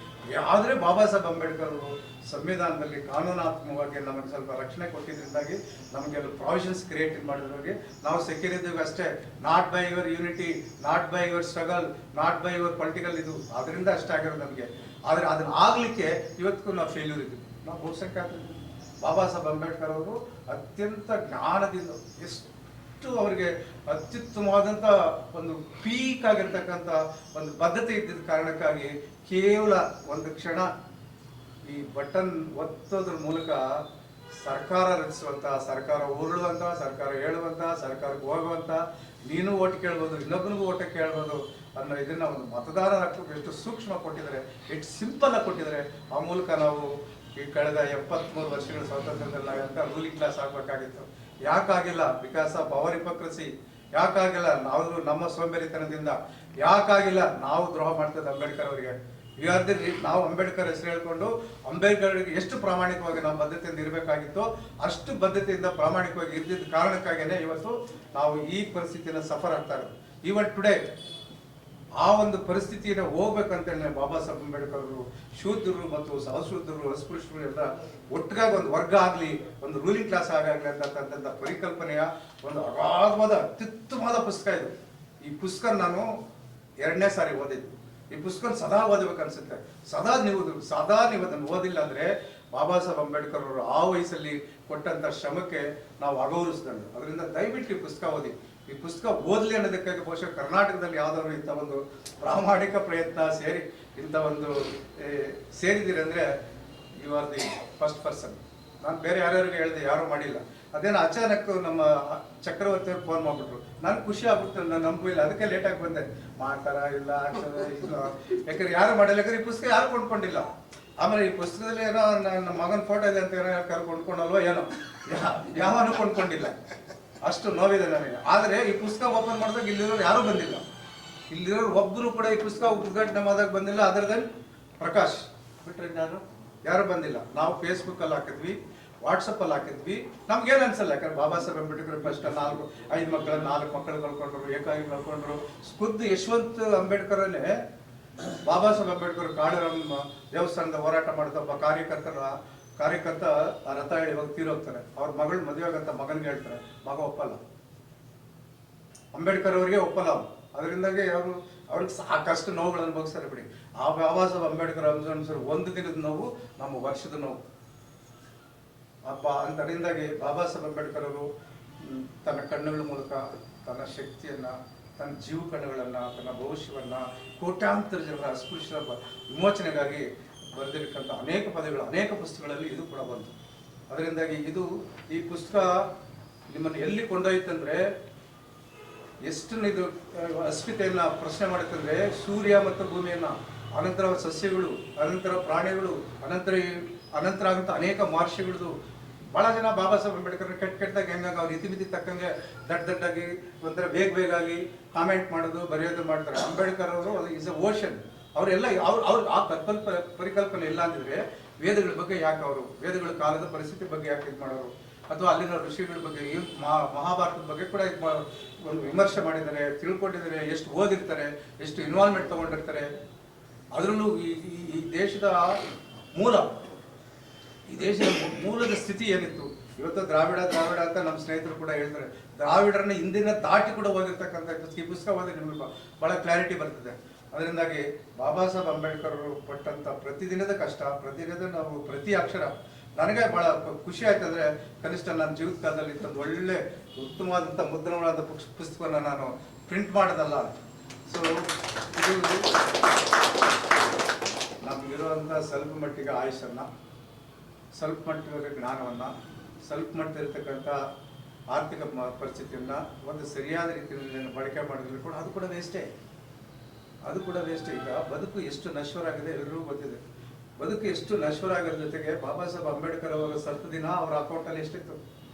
ಆದರೆ ಬಾಬಾ ಸಾಹೇಬ್ ಅಂಬೇಡ್ಕರ್ ಅವರು ಸಂವಿಧಾನದಲ್ಲಿ ಕಾನೂನಾತ್ಮಕವಾಗಿ ನಮಗೆ ಸ್ವಲ್ಪ ರಕ್ಷಣೆ ಕೊಟ್ಟಿದ್ದರಿಂದಾಗಿ ನಮಗೆ ಪ್ರಾವಿಷನ್ಸ್ ಕ್ರಿಯೇಟ್ ಮಾಡಿದ್ರಿಗೆ ನಾವು ಸೆಕ್ಯೂರ್ ಇದ್ದೀವಿ ಅಷ್ಟೇ. Not by your unity, not by your struggle, not by your political ಇದು, ಅದರಿಂದ ಅಷ್ಟೇ ಆಗಿರೋದು ನಮಗೆ. ಆದರೆ ಅದನ್ನ ಆಗ್ಲಿಕ್ಕೆ ಇವತ್ತಿಗೂ ನಾವು ಫೇಲ್ಯೂರ್ ಇದ್ದೀವಿ, ನಾವು ಬಹುಸಂಖ್ಯಾತರಿದ್ದೀವಿ. ಬಾಬಾ ಸಾಹೇಬ್ ಅಂಬೇಡ್ಕರ್ ಅವರು ಅತ್ಯಂತ ಜ್ಞಾನದಿಂದ ಅಷ್ಟು ಅವರಿಗೆ ಅತ್ಯುತ್ತಮವಾದಂಥ ಒಂದು ಪೀಕ್ ಆಗಿರ್ತಕ್ಕಂಥ ಒಂದು ಬದ್ಧತೆ ಇದ್ದಿದ್ದ ಕಾರಣಕ್ಕಾಗಿ ಕೇವಲ ಒಂದು ಕ್ಷಣ ಈ ಬಟನ್ ಒತ್ತೋದ್ರ ಮೂಲಕ ಸರ್ಕಾರ ರಚಿಸುವಂತ, ಸರ್ಕಾರ ಉರುಳುವಂತ, ಸರ್ಕಾರ ಹೇಳುವಂತ, ಸರ್ಕಾರಕ್ಕೆ ಹೋಗುವಂತ, ನೀನು ಓಟ್ ಕೇಳ್ಬೋದು, ಇನ್ನೊಬ್ಬನಿಗೂ ಓಟ ಕೇಳ್ಬೋದು ಅನ್ನೋ ಇದನ್ನ ಒಂದು ಮತದಾರರ ಹಕ್ಕು ಎಷ್ಟು ಸೂಕ್ಷ್ಮ ಕೊಟ್ಟಿದ್ದಾರೆ, ಎಷ್ಟು ಸಿಂಪಲ್ ಆಗಿ ಕೊಟ್ಟಿದ್ದಾರೆ. ಆ ಮೂಲಕ ನಾವು ಈ ಕಳೆದ 73 ವರ್ಷಗಳ ಸ್ವಾತಂತ್ರ್ಯದಲ್ಲಿ ಅಂತ ರೂಲಿಂಗ್ ಕ್ಲಾಸ್ ಆಗ್ಬೇಕಾಗಿತ್ತು. ಯಾಕಾಗಿಲ್ಲ? Because of our hypocrisy. ಯಾಕಾಗಿಲ್ಲ? ನಾವು ನಮ್ಮ ಸೋಂಬೇರಿತನದಿಂದ. ಯಾಕಾಗಿಲ್ಲ? ನಾವು ದ್ರೋಹ ಮಾಡ್ತದೆ ಅಂಬೇಡ್ಕರ್ ಅವರಿಗೆ. ನಾವು ಅಂಬೇಡ್ಕರ್ ಹೆಸರು ಹೇಳ್ಕೊಂಡು ಅಂಬೇಡ್ಕರ್ಗೆ ಎಷ್ಟು ಪ್ರಾಮಾಣಿಕವಾಗಿ ನಾವು ಬದ್ಧತೆಯಿಂದ ಇರಬೇಕಾಗಿತ್ತು ಅಷ್ಟು ಬದ್ಧತೆಯಿಂದ ಪ್ರಾಮಾಣಿಕವಾಗಿ ಇದ್ದಿದ್ದ ಕಾರಣಕ್ಕಾಗಿಯೇ ಇವತ್ತು ನಾವು ಈ ಪರಿಸ್ಥಿತಿಯನ್ನು ಸಫರ್ ಆಗ್ತಾ ಇರೋದು. ಈವನ್ ಟುಡೇ ಆ ಒಂದು ಪರಿಸ್ಥಿತಿಯನ್ನು ಹೋಗ್ಬೇಕಂತೇಳಿ ಬಾಬಾ ಸಾಹೇಬ್ ಅಂಬೇಡ್ಕರ್ ಅವರು ಶೂದ್ರರು ಮತ್ತು ಅಶೂದ್ರರು, ಅಸ್ಪೃಶ್ಯರು ಎಲ್ಲ ಒಟ್ಟಿಗಾಗಿ ಒಂದು ವರ್ಗ ಆಗಲಿ, ಒಂದು ರೂಲಿಂಗ್ ಕ್ಲಾಸ್ ಆಗಲಿ ಅಂತಕ್ಕಂಥ ಪರಿಕಲ್ಪನೆಯ ಒಂದು ಅಗಾಧವಾದ ಅತ್ಯುತ್ತಮವಾದ ಪುಸ್ತಕ ಇದು. ಈ ಪುಸ್ತಕ ನಾನು 2ನೇ ಸಾರಿ ಓದಿದ್ದು. ಈ ಪುಸ್ತಕ ಸದಾ ಓದಬೇಕು ಅನ್ಸುತ್ತೆ. ಸದಾ ನೀವು ಅದನ್ನು ಓದಿಲ್ಲ ಅಂದ್ರೆ ಬಾಬಾ ಸಾಹೇಬ್ ಅಂಬೇಡ್ಕರ್ ಅವರು ಆ ವಯಸ್ಸಲ್ಲಿ ಕೊಟ್ಟಂತ ಶ್ರಮಕ್ಕೆ ನಾವು ಅಗೌರವಿಸಿದಂಡು. ಅದರಿಂದ ದಯವಿಟ್ಟು ಈ ಪುಸ್ತಕ ಓದಿ. ಈ ಪುಸ್ತಕ ಓದಲಿ ಅನ್ನೋದಕ್ಕಾಗಿ ಬಹುಶಃ ಕರ್ನಾಟಕದಲ್ಲಿ ಯಾವ್ದಾದ್ರು ಇಂಥ ಒಂದು ಪ್ರಾಮಾಣಿಕ ಪ್ರಯತ್ನ ಇಂಥ ಒಂದು ಸೇರಿದಿರಿ ಅಂದ್ರೆ you are the first person. ನಾನು ಬೇರೆ ಯಾರ್ಯಾರಿಗೆ ಹೇಳಿದೆ, ಯಾರೂ ಮಾಡಿಲ್ಲ. ಅದೇನೋ ಅಚಾನಕ್ ನಮ್ಮ ಚಕ್ರವರ್ತಿ ಅವ್ರು ಫೋನ್ ಮಾಡ್ಬಿಟ್ರು. ನನ್ಗೆ ಖುಷಿ ಆಗ್ಬಿಡ್ತು, ನಾನು ನಂಬಿಲ್ಲ, ಅದಕ್ಕೆ ಲೇಟಾಗಿ ಬಂದೆ. ಮಾಡ್ತಾರ ಇಲ್ಲ ಆಗ್ತದೆ ಇಲ್ಲ, ಯಾಕಂದ್ರೆ ಯಾರು ಮಾಡಿಲ್ಲ, ಯಾಕಂದ್ರೆ ಈ ಪುಸ್ತಕ ಯಾರು ಕೊಂಡ್ಕೊಂಡಿಲ್ಲ. ಆಮೇಲೆ ಈ ಪುಸ್ತಕದಲ್ಲಿ ಏನೋ ನನ್ನ ಮಗನ ಫೋಟೋ ಇದೆ ಅಂತ ಏನೋ ಯಾರು ಕೊಂಡ್ಕೊಂಡಲ್ವೋ ಏನೋ, ಯಾವನು ಕೊಂಡ್ಕೊಂಡಿಲ್ಲ. ಅಷ್ಟು ನೋವಿದೆ ನನಗೆ. ಆದರೆ ಈ ಪುಸ್ತಕ ಓಪನ್ ಮಾಡಿದಾಗ ಇಲ್ಲಿರೋರು ಯಾರೂ ಬಂದಿಲ್ಲ. ಇಲ್ಲಿರೋರು ಒಬ್ಬರು ಕೂಡ ಈ ಪುಸ್ತಕ ಉದ್ಘಾಟನೆ ಮಾಡಿದಾಗ ಬಂದಿಲ್ಲ. ಅದರದಲ್ಲಿ ಪ್ರಕಾಶ್ ಬಿಟ್ರೆ ಯಾರು ಬಂದಿಲ್ಲ. ನಾವು ಫೇಸ್ಬುಕ್ಕಲ್ಲಿ ಹಾಕಿದ್ವಿ, ವಾಟ್ಸಪ್ಪಲ್ಲಿ ಹಾಕಿದ್ವಿ. ನಮ್ಗೇನು ಅನ್ಸಲ್ಲ, ಯಾಕಂದ್ರೆ ಬಾಬಾ ಸಾಹೇಬ್ ಅಂಬೇಡ್ಕರ್ ಫಸ್ಟ್ 4 ಮಕ್ಕಳು ಕಳ್ಕೊಂಡ್ರು, ಏಕಾಗಿ ಕಳ್ಕೊಂಡ್ರು. ಖುದ್ದು ಯಶವಂತ್ ಅಂಬೇಡ್ಕರಲ್ಲೇ ಬಾಬಾ ಸಾಹೇಬ್ ಅಂಬೇಡ್ಕರ್ ಕಾಡರಂ ದೇವಸ್ಥಾನದ ಹೋರಾಟ ಮಾಡಿದ ಒಬ್ಬ ಕಾರ್ಯಕರ್ತ ಆ ರಥ ಹೇಳಿ ಹೋಗಿ ತೀರೋಗ್ತಾರೆ. ಅವ್ರ ಮಗಳು ಮದುವೆ ಆಗಂತ ಮಗನಿಗೆ ಹೇಳ್ತಾರೆ, ಮಗ ಒಪ್ಪಲ್ಲ, ಅಂಬೇಡ್ಕರ್ ಅವರಿಗೆ ಒಪ್ಪಲ್ಲ ಅವ್ರು. ಅದರಿಂದಾಗಿ ಅವ್ರಿಗೆ ಸಾಕಷ್ಟು ನೋವುಗಳು ಅನುಭವಿಸ್ತಾರೆ ಬಿಡಿ. ಆ ಬಾಬಾ ಸಾಹೇಬ್ ಅಂಬೇಡ್ಕರ್ ಅನುಸರಿಸಿ ಒಂದು ದಿನದ ನೋವು ನಮ್ಮ ವರ್ಷದ ನೋವು ಅದರಿಂದಾಗಿ ಬಾಬಾ ಸಾಹೇಬ್ ಅಂಬೇಡ್ಕರ್ ಅವರು ತನ್ನ ಕಣ್ಣುಗಳ ಮೂಲಕ ತನ್ನ ಶಕ್ತಿಯನ್ನ, ತನ್ನ ಜೀವ ಕಣ್ಣುಗಳನ್ನ, ತನ್ನ ಭವಿಷ್ಯವನ್ನ ಕೋಟ್ಯಾಂತರ ಜನರ ಅಸ್ಪೃಶ್ಯರ ವಿಮೋಚನೆಗಾಗಿ ಬರೆದಿರ್ತಕ್ಕಂಥ ಅನೇಕ ಪದಗಳು, ಅನೇಕ ಪುಸ್ತಕಗಳಲ್ಲಿ ಇದು ಕೂಡ ಬಂತು. ಅದರಿಂದಾಗಿ ಈ ಪುಸ್ತಕ ನಿಮ್ಮನ್ನು ಎಲ್ಲಿ ಕೊಂಡೊಯ್ತಂದ್ರೆ, ಎಷ್ಟು ಇದು ಅಸ್ಮಿತೆಯನ್ನ ಪ್ರಶ್ನೆ ಮಾಡುತ್ತಂದ್ರೆ, ಸೂರ್ಯ ಮತ್ತು ಭೂಮಿಯನ್ನ, ಅನಂತರ ಸಸ್ಯಗಳು, ಅನಂತರ ಪ್ರಾಣಿಗಳು, ಅನಂತರ ಆಗುತ್ತ ಅನೇಕ ಮಹರ್ಷಿಗಳದು. ಬಹಳ ಜನ ಬಾಬಾ ಸಾಹೇಬ್ ಅಂಬೇಡ್ಕರ್ ಕೆಟ್ಟದಾಗ ಹೆಂಗಾಗಿ ಅವ್ರ ಇತಿಮಿತಿ ತಕ್ಕಂಗೆ ದಡ್ಡಾಗಿ ಒಂಥರ ಬೇಗ ಆಗಿ ಕಾಮೆಂಟ್ ಮಾಡೋದು, ಬರೆಯೋದು ಮಾಡ್ತಾರೆ. ಅಂಬೇಡ್ಕರ್ ಅವರು ಇಸ್ ಅ ಓಷನ್. ಅವರೆಲ್ಲ ಅವ್ರು ಆ ಪರಿಕಲ್ಪನೆ ಇಲ್ಲ ಅಂದಿದ್ರೆ ವೇದಗಳ ಬಗ್ಗೆ ಯಾಕೆ ಅವರು, ವೇದಗಳ ಕಾಲದ ಪರಿಸ್ಥಿತಿ ಬಗ್ಗೆ ಯಾಕೆ ಇದು ಮಾಡೋರು, ಅಥವಾ ಅಲ್ಲಿನ ಋಷಿಗಳ ಬಗ್ಗೆ, ಮಹಾಭಾರತದ ಬಗ್ಗೆ ಕೂಡ ಒಂದು ವಿಮರ್ಶೆ ಮಾಡಿದ್ದಾರೆ, ತಿಳ್ಕೊಂಡಿದ್ದಾರೆ, ಎಷ್ಟು ಓದಿರ್ತಾರೆ, ಎಷ್ಟು ಇನ್ವಾಲ್ವ್ಮೆಂಟ್ ತಗೊಂಡಿರ್ತಾರೆ. ಅದರಲ್ಲೂ ಈ ದೇಶದ ಈ ದೇಶದ ಮೂಲದ ಸ್ಥಿತಿ ಏನಿತ್ತು. ಇವತ್ತು ದ್ರಾವಿಡ ಅಂತ ನಮ್ಮ ಸ್ನೇಹಿತರು ಕೂಡ ಹೇಳ್ತಾರೆ. ದ್ರಾವಿಡರನ್ನ ಹಿಂದಿನ ದಾಟಿ ಕೂಡ ಹೋಗಿರ್ತಕ್ಕಂಥ ಈ ಪುಸ್ತಕ ಓದಿ ನಿಮಗೆ ಬಹಳ ಕ್ಲಾರಿಟಿ ಬರ್ತದೆ. ಅದರಿಂದಾಗಿ ಬಾಬಾ ಸಾಹೇಬ್ ಅಂಬೇಡ್ಕರ್ ಅವರು ಪಟ್ಟಂತ ಪ್ರತಿದಿನದ ಕಷ್ಟ, ಪ್ರತಿ ಅಕ್ಷರ ನನಗೆ ಬಹಳ ಖುಷಿ ಆಯ್ತು. ಅಂದ್ರೆ ಕನಿಷ್ಠ ನನ್ನ ಜೀವಿತ ಕಾಲದಲ್ಲಿ ಇಂಥದ್ದು ಒಳ್ಳೆ ಉತ್ತಮವಾದಂಥ ಮುದ್ರಣವಾದ ಪುಸ್ತಕವನ್ನು ನಾನು ಪ್ರಿಂಟ್ ಮಾಡೋದಲ್ಲ. ಸೊ ಇದು ನಮಗಿರುವಂಥ ಸ್ವಲ್ಪ ಮಟ್ಟಿಗೆ ಆಯುಷನ್ನು, ಸ್ವಲ್ಪ ಮಟ್ಟಿಗೆ ಜ್ಞಾನವನ್ನು, ಸ್ವಲ್ಪ ಮಟ್ಟಿರ್ತಕ್ಕಂಥ ಆರ್ಥಿಕ ಪರಿಸ್ಥಿತಿಯನ್ನು ಒಂದು ಸರಿಯಾದ ರೀತಿಯಲ್ಲಿ ಬಳಕೆ ಮಾಡಿದ್ರೆ ಕೂಡ ಅದು ಕೂಡ ವೇಸ್ಟೇ. ಈಗ ಬದುಕು ಎಷ್ಟು ನಶ್ವರ ಆಗಿದೆ ಎಲ್ಲರಿಗೂ ಗೊತ್ತಿದೆ. ಬದುಕು ಎಷ್ಟು ನಶ್ವರ ಆಗಿರೋ ಜೊತೆಗೆ ಬಾಬಾ ಸಾಹೇಬ್ ಅಂಬೇಡ್ಕರ್ ಅವರ ಸ್ವಲ್ಪ ದಿನ ಅವ್ರ ಅಕೌಂಟಲ್ಲಿ ಎಷ್ಟಿತ್ತು,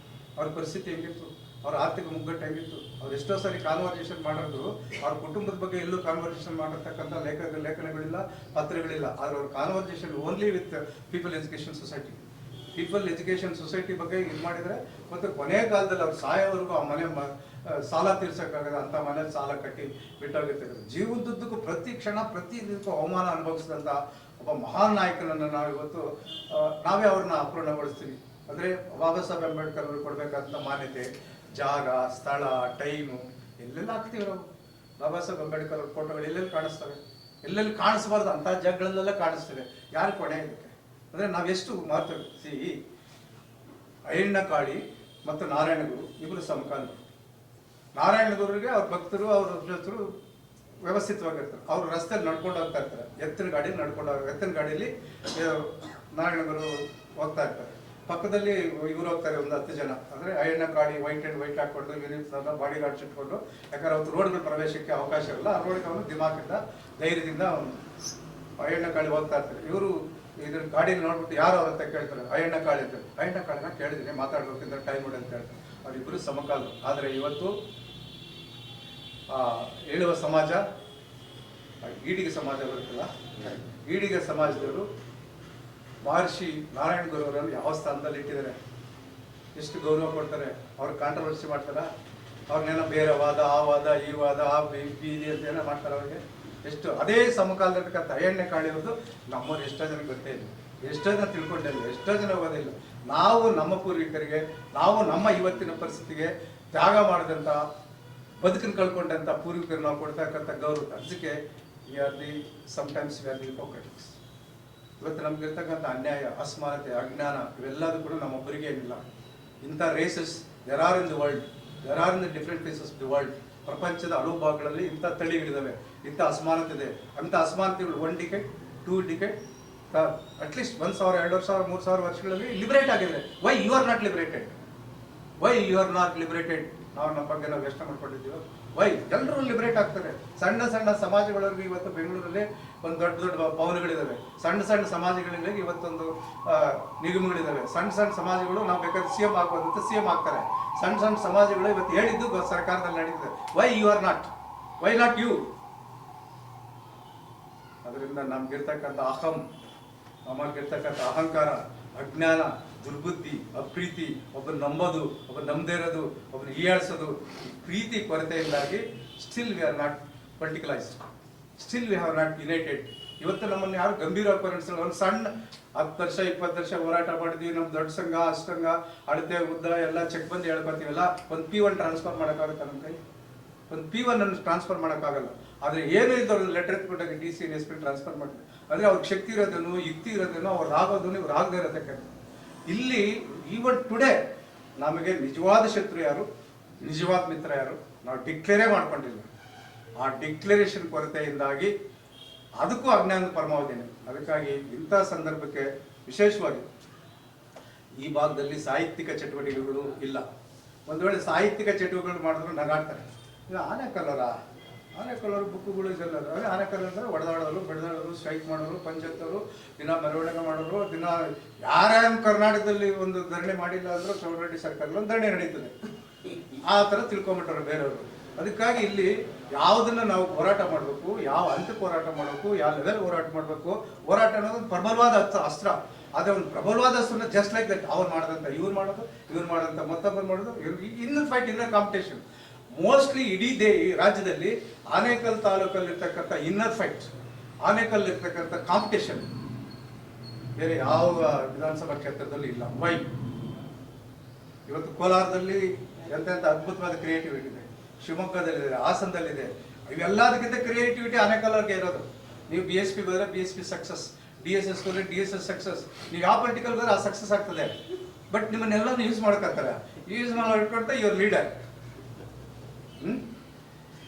ಅವ್ರ ಪರಿಸ್ಥಿತಿ ಹೆಂಗಿತ್ತು, ಅವ್ರ ಆರ್ಥಿಕ ಮುಗ್ಗಟ್ಟು ಹೆಂಗಿತ್ತು, ಅವ್ರು ಎಷ್ಟೋ ಸಾರಿ ಕಾನ್ವರ್ಸೇಷನ್ ಮಾಡೋದು, ಅವ್ರ ಕುಟುಂಬದ ಬಗ್ಗೆ ಎಲ್ಲೂ ಕಾನ್ವರ್ಸೇಷನ್ ಮಾಡಿರ್ತಕ್ಕಂಥ ಲೇಖನಗಳಿಲ್ಲ, ಪತ್ರಗಳಿಲ್ಲ. ಆದ್ರೆ ಅವ್ರ conversation only with people education society ಬಗ್ಗೆ ಇದು ಮಾಡಿದರೆ, ಮತ್ತು ಕೊನೆಯ ಕಾಲದಲ್ಲಿ ಅವ್ರು ಸಾಯೋವರೆಗೂ ಆ ಮನೆ ಸಾಲ ತೀರ್ಸೋಕ್ಕಾಗದ ಅಂತ ಮನೇಲಿ ಸಾಲ ಕಟ್ಟಿ ಬಿಟ್ಟೋಗಿರ್ತಾರೆ. ಜೀವನದುದ್ದಕ್ಕೂ ಪ್ರತಿ ಕ್ಷಣ ಪ್ರತಿ ಇದಕ್ಕೂ ಅವಮಾನ ಅನುಭವಿಸಿದಂಥ ಒಬ್ಬ ಮಹಾನ್ ನಾಯಕನನ್ನು ನಾವು ಇವತ್ತು ನಾವೇ ಅವ್ರನ್ನ ಅಪೂರ್ಣಗೊಳಿಸ್ತೀವಿ. ಅಂದರೆ ಬಾಬಾ ಸಾಹೇಬ್ ಅಂಬೇಡ್ಕರ್ ಅವರು ಕೊಡಬೇಕಾದಂಥ ಮಾನ್ಯತೆ, ಜಾಗ, ಸ್ಥಳ, ಟೈಮು ಎಲ್ಲೆಲ್ಲ ಹಾಕ್ತೀವಿ ನಾವು. ಬಾಬಾ ಸಾಹೇಬ್ ಅಂಬೇಡ್ಕರ್ ಅವ್ರ ಫೋಟೋಗಳು ಎಲ್ಲೆಲ್ಲಿ ಕಾಣಿಸ್ತವೆ, ಎಲ್ಲೆಲ್ಲಿ ಕಾಣಿಸ್ಬಾರ್ದು ಅಂಥ ಜಾಗಗಳಲ್ಲೆಲ್ಲ ಕಾಣಿಸ್ತವೆ. ಯಾರು ಕೊನೆ ಇದಕ್ಕೆ ಅಂದರೆ ನಾವೆಷ್ಟು ಮಾಡ್ತೇವೆ. ಅಯ್ಯಣ್ಣ ಕಾಳಿ ಮತ್ತು ನಾರಾಯಣಗುರು ಇಬ್ಬರು ಸಮಕಾಲೀನರು. ನಾರಾಯಣಗೌಡರಿಗೆ ಅವ್ರ ಭಕ್ತರು ಅವ್ರ ಜೊತೆರು ವ್ಯವಸ್ಥಿತವಾಗಿರ್ತಾರೆ. ಅವರು ರಸ್ತೆಯಲ್ಲಿ ನಡ್ಕೊಂಡು ಹೋಗ್ತಾ ಇರ್ತಾರೆ, ಎತ್ತಿನ ಗಾಡಿ ನಡ್ಕೊಂಡು ಎತ್ತಿನ ಗಾಡಿಯಲ್ಲಿ ನಾರಾಯಣಗೌಡರು ಹೋಗ್ತಾ ಇರ್ತಾರೆ. ಪಕ್ಕದಲ್ಲಿ ಇವರು ಹೋಗ್ತಾರೆ, ಒಂದು 10 ಜನ. ಅಂದರೆ Ayyanna Kali white and white ಹಾಕ್ಕೊಂಡು ಯೂನಿಫಾರ್ಮ್ ಬಾಡಿ ಗಾರ್ಡ್ಸ್ ಇಟ್ಕೊಂಡು, ಯಾಕಂದ್ರೆ ಅವತ್ತು ರೋಡ್ಗಳ ಪ್ರವೇಶಕ್ಕೆ ಅವಕಾಶ ಇರಲ್ಲ. ಆ ರೋಡ್ಗೆ ಅವನು ದಿಮಾಕಿಂದ ಧೈರ್ಯದಿಂದ ಅವನು ಅಯ್ಯಣ್ಣ ಕಾಳಿ ಹೋಗ್ತಾ ಇರ್ತಾರೆ. ಇವರು ಇದ್ರ ಗಾಡಿಯಲ್ಲಿ ನೋಡ್ಬಿಟ್ಟು ಯಾರು ಅವ್ರ ಅಂತ ಕೇಳ್ತಾರೆ, ಅಯ್ಯಣ್ಣ ಕಾಳಿ ಅಂತ. ಅಯ್ಯಣ್ಣ ಕಾಳಿನ ಕೇಳಿದ್ದೀನಿ, ಮಾತಾಡ್ಬೇಕಿಂತ ಟೈಮ್ ನೋಡಿ ಅಂತ ಹೇಳ್ತಾರೆ. ಅವರಿಬ್ಬರು ಸಮಕಾಲ. ಆದರೆ ಇವತ್ತು ಹೇಳುವ ಸಮಾಜ, ಈಡಿಗೆ ಸಮಾಜ ಬರುತ್ತಲ್ಲ, ಈಡಿಗೆ ಸಮಾಜದವರು ಮಹರ್ಷಿ ನಾರಾಯಣ ಗುರುವರನ್ನು ಯಾವ ಸ್ಥಾನದಲ್ಲಿ ಇಟ್ಟಿದ್ದಾರೆ, ಎಷ್ಟು ಗೌರವ ಕೊಡ್ತಾರೆ. ಅವ್ರು ಕಾಂಟ್ರವರ್ಸಿ ಮಾಡ್ತಾರ, ಅವ್ರನ್ನೇನೋ ಬೇರೆ ವಾದ, ಆ ವಾದ, ಈ ವಾದ, ಆ ಬೀದಿ ಅಂತ ಏನೋ ಮಾಡ್ತಾರೆ ಅವ್ರಿಗೆ. ಎಷ್ಟು ಅದೇ ಸಮಕಾಲದಲ್ಲಿರ್ತಕ್ಕಂಥ ಅಯ್ಯಣ್ಣ ಕಾಳಿಯವ್ರದ್ದು ನಮ್ಮವ್ರು ಎಷ್ಟೋ ಜನಕ್ಕೆ ಗೊತ್ತೇ ಇಲ್ಲ, ಎಷ್ಟೋ ಜನ ತಿಳ್ಕೊಂಡಿಲ್ಲ, ಎಷ್ಟೋ ಜನ ಓದಿಲ್ಲ. ನಾವು ನಮ್ಮ ಪೂರ್ವಿಕರಿಗೆ, ನಾವು ನಮ್ಮ ಇವತ್ತಿನ ಪರಿಸ್ಥಿತಿಗೆ ತ್ಯಾಗ ಮಾಡಿದಂಥ, ಬದುಕನ್ನು ಕಳ್ಕೊಂಡಂಥ ಪೂರ್ವಿಕರು ನಾವು ಕೊಡ್ತಕ್ಕಂಥ ಗೌರವ. ಅದಕ್ಕೆ ಸಮಟೈಮ್ಸ್ ವಿ ಆರ್ ದಿ ಹಿಪೋಕ್ರೆಟಿಕ್ಸ್. ಇವತ್ತು ನಮ್ಗೆ ಇರ್ತಕ್ಕಂಥ ಅನ್ಯಾಯ, ಅಸಮಾನತೆ, ಅಜ್ಞಾನ ಇವೆಲ್ಲದೂ ಕೂಡ ನಮ್ಮೊಬ್ಬರಿಗೆ ಏನಿಲ್ಲ. ಇಂಥ races there are in the world, there are in the different places the world. ಪ್ರಪಂಚದ ಹಲವು ಭಾಗಗಳಲ್ಲಿ ಇಂಥ ತಳಿಗಳಿದ್ದಾವೆ, ಇಂಥ ಅಸಮಾನತೆ ಇದೆ. ಅಂಥ ಅಸಮಾನತೆಗಳು 1 ಡಿಕೆಡ್ 2 ಡಿಕೆಡ್ ಅಟ್ಲೀಸ್ಟ್ 1000, 2000, 3000 ವರ್ಷಗಳಲ್ಲಿ ಲಿಬರೇಟ್ ಆಗಿದೆ. Why you are not liberated? Why you are not liberated? ನಾವು ನಮ್ಮ ಬಗ್ಗೆ ನಾವು ಯೋಚನೆ ಮಾಡ್ಕೊಂಡಿದ್ದೀವಿ. ವೈ? ಎಲ್ಲರೂ ಲಿಬರೇಟ್ ಆಗ್ತಾರೆ. ಸಣ್ಣ ಸಣ್ಣ ಸಮಾಜಗಳವರೆಗೂ ಇವತ್ತು ಬೆಂಗಳೂರಲ್ಲಿ ಒಂದು ದೊಡ್ಡ ದೊಡ್ಡ ಭವನಗಳಿದ್ದಾವೆ. ಸಣ್ಣ ಸಣ್ಣ ಸಮಾಜಗಳಿಗೆ ಇವತ್ತೊಂದು ನಿಗಮಗಳಿದ್ದಾವೆ. ಸಣ್ಣ ಸಣ್ಣ ಸಮಾಜಗಳು ನಾವು ಬೇಕಾದ್ರೆ CM ಆಗ್ಬೋದು ಅಂತ CM ಆಗ್ತಾರೆ. ಸಣ್ಣ ಸಣ್ಣ ಸಮಾಜಗಳು ಇವತ್ತು ಹೇಳಿದ್ದು ಸರ್ಕಾರದಲ್ಲಿ ನಡೀತದೆ. Why you are not? Why not you? ಅದರಿಂದ ನಮ್ಗಿರ್ತಕ್ಕಂಥ ನಮಗಿರ್ತಕ್ಕಂಥ ಅಹಂಕಾರ, ಅಜ್ಞಾನ, ದುರ್ಬುದ್ಧಿ, ಅಪ್ರೀತಿ, ಒಬ್ಬರು ನಂಬೋದು, ಒಬ್ಬರು ನಂಬದೇ ಇರೋದು, ಒಬ್ಬರು ಹೀಯಾಳಿಸೋದು, ಪ್ರೀತಿ ಕೊರತೆಯಿಂದಾಗಿ still we are not particularised, still we have not united. ಇವತ್ತು ನಮ್ಮನ್ನು ಯಾರು ಗಂಭೀರವಾಗಿ ಪರಿಗಣಿಸಲ್ಲ. ಒಂದು ಸಣ್ಣ 10 ವರ್ಷ 20 ವರ್ಷ ಹೋರಾಟ ಮಾಡಿದ್ವಿ, ನಮ್ಮ ದೊಡ್ಡ ಸಂಘ, ಅಷ್ಟಂಗ, ಅಳತೆ ಉದ್ದ ಎಲ್ಲ ಚೆಕ್ ಬಂದು ಹೇಳ್ಕೊತೀವಲ್ಲ. ಒಂದು P1 ಟ್ರಾನ್ಸ್ಫರ್ ಮಾಡೋಕ್ಕಾಗುತ್ತೆ ನಮ್ಮ ಕೈ? ಒಂದು P1 ಅನ್ನು ಟ್ರಾನ್ಸ್ಫರ್ ಮಾಡೋಕ್ಕಾಗಲ್ಲ. ಆದರೆ ಏನು ಇದ್ದವ್ರು ಲೆಟರ್ ಎತ್ಕೊಂಡಾಗ DC SP ಟ್ರಾನ್ಸ್ಫರ್ ಮಾಡ್ತೀವಿ. ಅಂದರೆ ಅವ್ರಿಗೆ ಶಕ್ತಿ ಇರೋದೇನು, ಯುಕ್ತಿ ಇರೋದೇನು, ಅವ್ರು ಆಗೋದನ್ನು ಇವ್ರು ಆಗದೇ ಇರೋದಕ್ಕೆ. ಇಲ್ಲಿ ಈವನ್ ಟುಡೇ ನಮಗೆ ನಿಜವಾದ ಶತ್ರು ಯಾರು, ನಿಜವಾದ ಮಿತ್ರ ಯಾರು ನಾವು ಡಿಕ್ಲೇರೇ ಮಾಡ್ಕೊಂಡಿಲ್ಲ. ಆ ಡಿಕ್ಲರೇಷನ್ ಕೊರತೆಯಿಂದಾಗಿ ಅದಕ್ಕೂ ಅಜ್ಞಾನದ ಪರಮಾವಧಿನೇ. ಅದಕ್ಕಾಗಿ ಇಂಥ ಸಂದರ್ಭಕ್ಕೆ ವಿಶೇಷವಾಗಿ ಈ ಭಾಗದಲ್ಲಿ ಸಾಹಿತ್ಯಿಕ ಚಟುವಟಿಕೆಗಳು ಇಲ್ಲ. ಒಂದು ವೇಳೆ ಸಾಹಿತ್ಯಿಕ ಚಟುವಟಿಕೆಗಳು ಮಾಡಿದ್ರು ನಗಾಡ್ತಾರೆ. ಈಗ ಆನೆಕಲ್ಲರು ಬುಕ್ಕುಗಳು ಇದೆಲ್ಲ. ಆನೆಕಲ್ಲು ಅಂದರೆ ಹೊಡೆದಾಡೋರು, ಬೆಳೆದಾಡೋರು, ಸ್ಟ್ರೈಕ್ ಮಾಡೋರು, ಪಂಚಾಯತರು, ದಿನ ಮೆರವಣಿಗೆ ಮಾಡೋರು, ದಿನ ಯಾರ್ಯಾರು ಕರ್ನಾಟಕದಲ್ಲಿ ಒಂದು ಧರಣಿ ಮಾಡಿಲ್ಲ ಅಂದರೂ ಚೌಡರೆಡ್ಡಿ ಸರ್ಕಾರದಲ್ಲಿ ಒಂದು ಧರಣಿ ನಡೀತದೆ. ಆ ಥರ ತಿಳ್ಕೊಂಬಿಟ್ಟಾರೆ ಬೇರೆಯವರು. ಅದಕ್ಕಾಗಿ ಇಲ್ಲಿ ಯಾವುದನ್ನು ನಾವು ಹೋರಾಟ ಮಾಡಬೇಕು, ಯಾವ ಹಂತಕ್ಕೆ ಹೋರಾಟ ಮಾಡಬೇಕು, ಯಾವ ಲೆವೆಲ್ ಹೋರಾಟ ಮಾಡಬೇಕು. ಹೋರಾಟ ಅನ್ನೋದು ಒಂದು ಪ್ರಬಲವಾದ ಅಸ್ತ್ರ. ಅದೇ ಒಂದು ಪ್ರಬಲವಾದ ಅಸ್ತ್ರನ ಜಸ್ಟ್ ಲೈಕ್ ದಟ್ ಅವ್ರು ಮಾಡೋದಂತ ಇವ್ರು ಮಾಡೋದಂತ ಮತ್ತೊಬ್ಬರು ಮಾಡೋದು, ಇನ್ನೊಂದು ಫೈಟ್, ಇನ್ನೊಂದು ಕಾಂಪಿಟೇಷನ್. ಮೋಸ್ಟ್ಲಿ ಇಡೀ ರಾಜ್ಯದಲ್ಲಿ ಆನೇಕಲ್ ತಾಲೂಕಲ್ಲಿರ್ತಕ್ಕಂಥ ಇನ್ನರ್ ಫೈಟ್, ಆನೇಕಲ್ ಇರ್ತಕ್ಕಂಥ ಕಾಂಪಿಟೇಷನ್ ಬೇರೆ ಯಾವ ವಿಧಾನಸಭಾ ಕ್ಷೇತ್ರದಲ್ಲಿ ಇಲ್ಲ. ವೈ? ಇವತ್ತು ಕೋಲಾರದಲ್ಲಿ ಎಂತೆಂಥ ಅದ್ಭುತವಾದ ಕ್ರಿಯೇಟಿವಿಟಿ ಇದೆ, ಶಿವಮೊಗ್ಗದಲ್ಲಿದೆ, ಹಾಸನದಲ್ಲಿದೆ. ಇವೆಲ್ಲದಕ್ಕಿಂತ ಕ್ರಿಯೇಟಿವಿಟಿ ಆನೇಕಲ್ಗೆ ಇರೋದು. ನೀವು BSP ಹೋದರೆ BSP ಸಕ್ಸಸ್, DSS ಹೋದರೆ DSS ಸಕ್ಸಸ್. ನೀವು ಯಾವ ಪೊಲಿಟಿಕಲ್ ಹೋದ್ರೆ ಆ ಸಕ್ಸಸ್ ಆಗ್ತದೆ. ಬಟ್ ನಿಮ್ಮನ್ನೆಲ್ಲ ಯೂಸ್ ಮಾಡ್ಕೊತಾರೆ. ಯೂಸ್ ಮಾಡ್ಕೊಂತ ಇವ್ರ ಲೀಡರ್.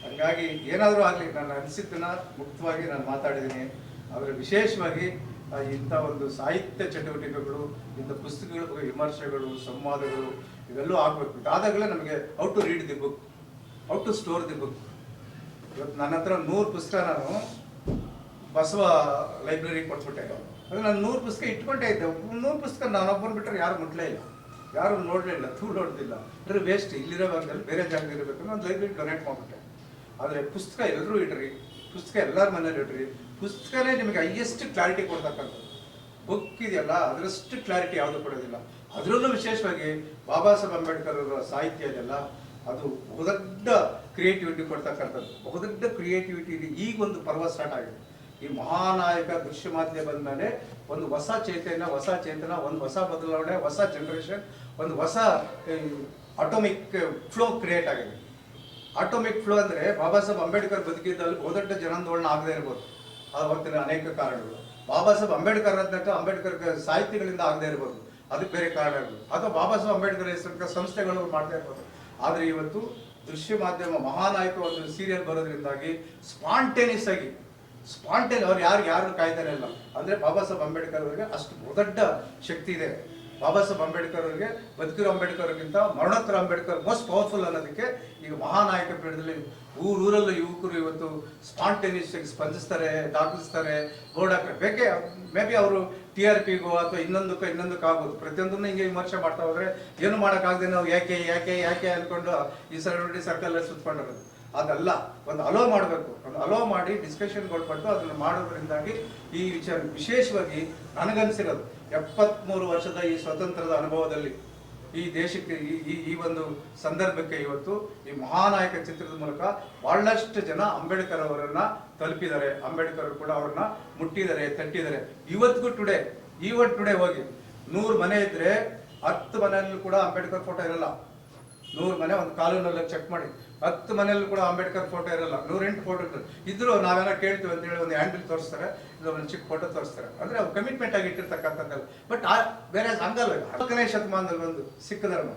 ಹಾಗಾಗಿ ಏನಾದರೂ ಆಗಲಿ, ನಾನು ಅನಿಸಿದ್ದನ್ನ ಮುಕ್ತವಾಗಿ ನಾನು ಮಾತಾಡಿದ್ದೀನಿ. ಆದರೆ ವಿಶೇಷವಾಗಿ ಇಂಥ ಒಂದು ಸಾಹಿತ್ಯ ಚಟುವಟಿಕೆಗಳು, ಇಂಥ ಪುಸ್ತಕಗಳ ಬಗ್ಗೆ ವಿಮರ್ಶೆಗಳು, ಸಂವಾದಗಳು ಇವೆಲ್ಲೂ ಆಗಬೇಕು. ಇದಾದಾಗಲೇ ನಮಗೆ how to read the book, how to store the book. ಇವತ್ತು ನನ್ನ ಹತ್ರ 100 ಪುಸ್ತಕ ನಾನು ಬಸವ ಲೈಬ್ರರಿ ಕೊಟ್ಬಿಟ್ಟೆ. ಅದು ನಾನು 100 ಪುಸ್ತಕ ಇಟ್ಕೊಂಡೇ ಇದ್ದೆ. 100 ಪುಸ್ತಕ ನಾನೊಬ್ಬರು ಬಿಟ್ಟರೆ ಯಾರು ಮುಟ್ಲೇ ಇಲ್ಲ, ಯಾರು ನೋಡಲೇ ಇಲ್ಲ, ನೋಡ್ದಿಲ್ಲ. ಅಂದರೆ ವೇಸ್ಟ್. ಇಲ್ಲಿರೋ ಭಾಗದಲ್ಲಿ ಬೇರೆ ಜಾಗದಲ್ಲಿ ಇರಬೇಕು. ನಾನು ಲೈಬ್ರರಿ ಡೊನೇಟ್ ಮಾಡಿಬಿಟ್ಟೆ. ಆದರೆ ಪುಸ್ತಕ ಎಲ್ಲರೂ ಇಡ್ರಿ, ಪುಸ್ತಕ ಎಲ್ಲರ ಮನೇಲಿ ಇಡ್ರಿ. ಪುಸ್ತಕನೇ ನಿಮಗೆ ಹೈಯೆಸ್ಟ್ ಕ್ಲಾರಿಟಿ ಕೊಡ್ತಕ್ಕಂಥದ್ದು. ಬುಕ್ ಇದೆಯಲ್ಲ, ಅದರಷ್ಟು ಕ್ಲಾರಿಟಿ ಯಾವುದು ಕೊಡೋದಿಲ್ಲ. ಅದರಲ್ಲೂ ವಿಶೇಷವಾಗಿ ಬಾಬಾ ಸಾಹೇಬ್ ಅಂಬೇಡ್ಕರ್ ಅವರ ಸಾಹಿತ್ಯ ಇದೆಯಲ್ಲ, ಅದು ಬಹುದೊಡ್ಡ ಕ್ರಿಯೇಟಿವಿಟಿ ಕೊಡ್ತಕ್ಕಂಥದ್ದು. ಬಹುದೊಡ್ಡ ಕ್ರಿಯೇಟಿವಿಟಿ. ಈಗ ಒಂದು ಪರ್ವ ಸ್ಟಾರ್ಟ್ ಆಗಿದೆ. ಈ ಮಹಾನಾಯಕ ದೃಶ್ಯ ಮಾಧ್ಯಮ ಬಂದ ಮೇಲೆ ಒಂದು ಹೊಸ ಚೇತನ, ಒಂದು ಹೊಸ ಬದಲಾವಣೆ, ಹೊಸ ಜನರೇಷನ್, ಒಂದು ಹೊಸ ಆಟೋಮಿಕ್ ಫ್ಲೋ ಕ್ರಿಯೇಟ್ ಆಗಿದೆ. ಆಟೋಮಿಕ್ ಫ್ಲೋ ಅಂದರೆ ಬಾಬಾ ಸಾಹೇಬ್ ಅಂಬೇಡ್ಕರ್ ಬದುಕಿದ್ದಲ್ಲಿ ಬಹುದೊಡ್ಡ ಜನಾಂದೋಲನ ಆಗದೇ ಇರ್ಬೋದು. ಅವತ್ತಿನ ಅನೇಕ ಕಾರಣಗಳು. ಬಾಬಾ ಸಾಹೇಬ್ ಅಂಬೇಡ್ಕರ್ ಸಾಹಿತ್ಯಗಳಿಂದ ಆಗದೇ ಇರ್ಬೋದು, ಅದಕ್ಕೆ ಬೇರೆ ಕಾರಣಗಳು. ಅಥವಾ ಬಾಬಾ ಸಾಹೇಬ್ ಅಂಬೇಡ್ಕರ್ ಹೆಸರು ಸಂಸ್ಥೆಗಳು ಮಾಡ್ತಾ ಇರ್ಬೋದು. ಆದರೆ ಇವತ್ತು ದೃಶ್ಯ ಮಾಧ್ಯಮ ಮಹಾನಾಯಕ ಒಂದು ಸೀರಿಯಲ್ ಬರೋದ್ರಿಂದಾಗಿ ಸ್ಪಾಂಟೇನಿಯಸ್ ಆಗಿ ಅವ್ರು ಯಾರು ಕಾಯ್ತಾನೆ ಇಲ್ಲ. ಅಂದ್ರೆ ಬಾಬಾ ಸಾಹೇಬ್ ಅಂಬೇಡ್ಕರ್ ಅವರಿಗೆ ಅಷ್ಟು ದೊಡ್ಡ ಶಕ್ತಿ ಇದೆ. ಬಾಬಾ ಸಾಹೇಬ್ ಅಂಬೇಡ್ಕರ್ ಅವರಿಗೆ ಬದುಕಿರೋ ಅಂಬೇಡ್ಕರ್ ಅವರಿಗಿಂತ ಮರಣೋತ್ತರ ಅಂಬೇಡ್ಕರ್ ಮೋಸ್ಟ್ ಪವರ್ಫುಲ್ ಅನ್ನೋದಕ್ಕೆ ಈಗ ಮಹಾನಾಯಕ ಪೀಠದಲ್ಲಿ ಊರೂರಲ್ಲೂ ಯುವಕರು ಇವತ್ತು ಸ್ಪಾಂಟೇನಿಯಸ್ ಆಗಿ ಸ್ಪಂದಿಸ್ತಾರೆ, ದಾಖಲಿಸ್ತಾರೆ, ಬೋರ್ಡ್ ಹಾಕ್ತಾರೆ. ಬೇಕೇ ಮೇ ಬಿ ಅವರು TRPಗೋ ಅಥವಾ ಇನ್ನೊಂದಕ್ಕಾಗೋದು. ಪ್ರತಿಯೊಂದನ್ನು ಹಿಂಗೆ ವಿಮರ್ಶೆ ಮಾಡ್ತಾ ಹೋದ್ರೆ ಏನು ಮಾಡೋಕ್ಕಾಗದೆ ನಾವು ಯಾಕೆ ಅನ್ಕೊಂಡು ಈ ಸರ್ಕಲ್ ಸುತ್ಕೊಂಡಿರೋದು. ಅದಲ್ಲ, ಒಂದು ಅಲೋ ಮಾಡಬೇಕು. ಒಂದು ಅಲೋ ಮಾಡಿ ಡಿಸ್ಕಷನ್ಗಳು ಕೊಟ್ಟು ಅದನ್ನು ಮಾಡೋದ್ರಿಂದಾಗಿ ಈ ವಿಚಾರ ವಿಶೇಷವಾಗಿ ನನಗನ್ಸಿರೋದು 73 ವರ್ಷದ ಈ ಸ್ವತಂತ್ರದ ಅನುಭವದಲ್ಲಿ ಈ ದೇಶಕ್ಕೆ ಈ ಒಂದು ಸಂದರ್ಭಕ್ಕೆ ಇವತ್ತು ಈ ಮಹಾನಾಯಕ ಚಿತ್ರದ ಮೂಲಕ ಬಹಳಷ್ಟು ಜನ ಅಂಬೇಡ್ಕರ್ ಅವರನ್ನ ತಲುಪಿದ್ದಾರೆ. ಅಂಬೇಡ್ಕರ್ ಕೂಡ ಅವರನ್ನ ಮುಟ್ಟಿದ್ದಾರೆ, ತಟ್ಟಿದ್ದಾರೆ. ಇವತ್ತಿಗೂ ಟುಡೇ ಹೋಗಿ 100 ಮನೆ ಇದ್ರೆ 10 ಮನೆಯಲ್ಲೂ ಕೂಡ ಅಂಬೇಡ್ಕರ್ ಫೋಟೋ ಇರಲ್ಲ. 100 ಮನೆ ಒಂದು ಕಾಲೋನಿಯಲ್ಲಿ ಚೆಕ್ ಮಾಡಿ, 10 ಮನೆಯಲ್ಲೂ ಕೂಡ ಅಂಬೇಡ್ಕರ್ ಫೋಟೋ ಇರಲ್ಲ. 108 ಫೋಟೋ ಇದ್ರು ನಾವೆಲ್ಲ ಕೇಳ್ತೀವಿ ಅಂತ ಹೇಳಿ ಒಂದು ಹ್ಯಾಂಡಲ್ ತೋರಿಸ್ತಾರೆ, ಇಲ್ಲ ಒಂದು ಚಿಕ್ಕ ಫೋಟೋ ತೋರಿಸ್ತಾರೆ. ಅಂದ್ರೆ ಅವ್ರು ಕಮಿಟ್ಮೆಂಟ್ ಆಗಿ ಇಟ್ಟಿರ್ತಕ್ಕಂಥದ್ದಲ್ಲ. ಬಟ್ ಬೇರೆ ಹಂಗಲ್ಲ. 14ನೇ ಶತಮಾನದಲ್ಲಿ ಒಂದು ಸಿಖ್ ಧರ್ಮ,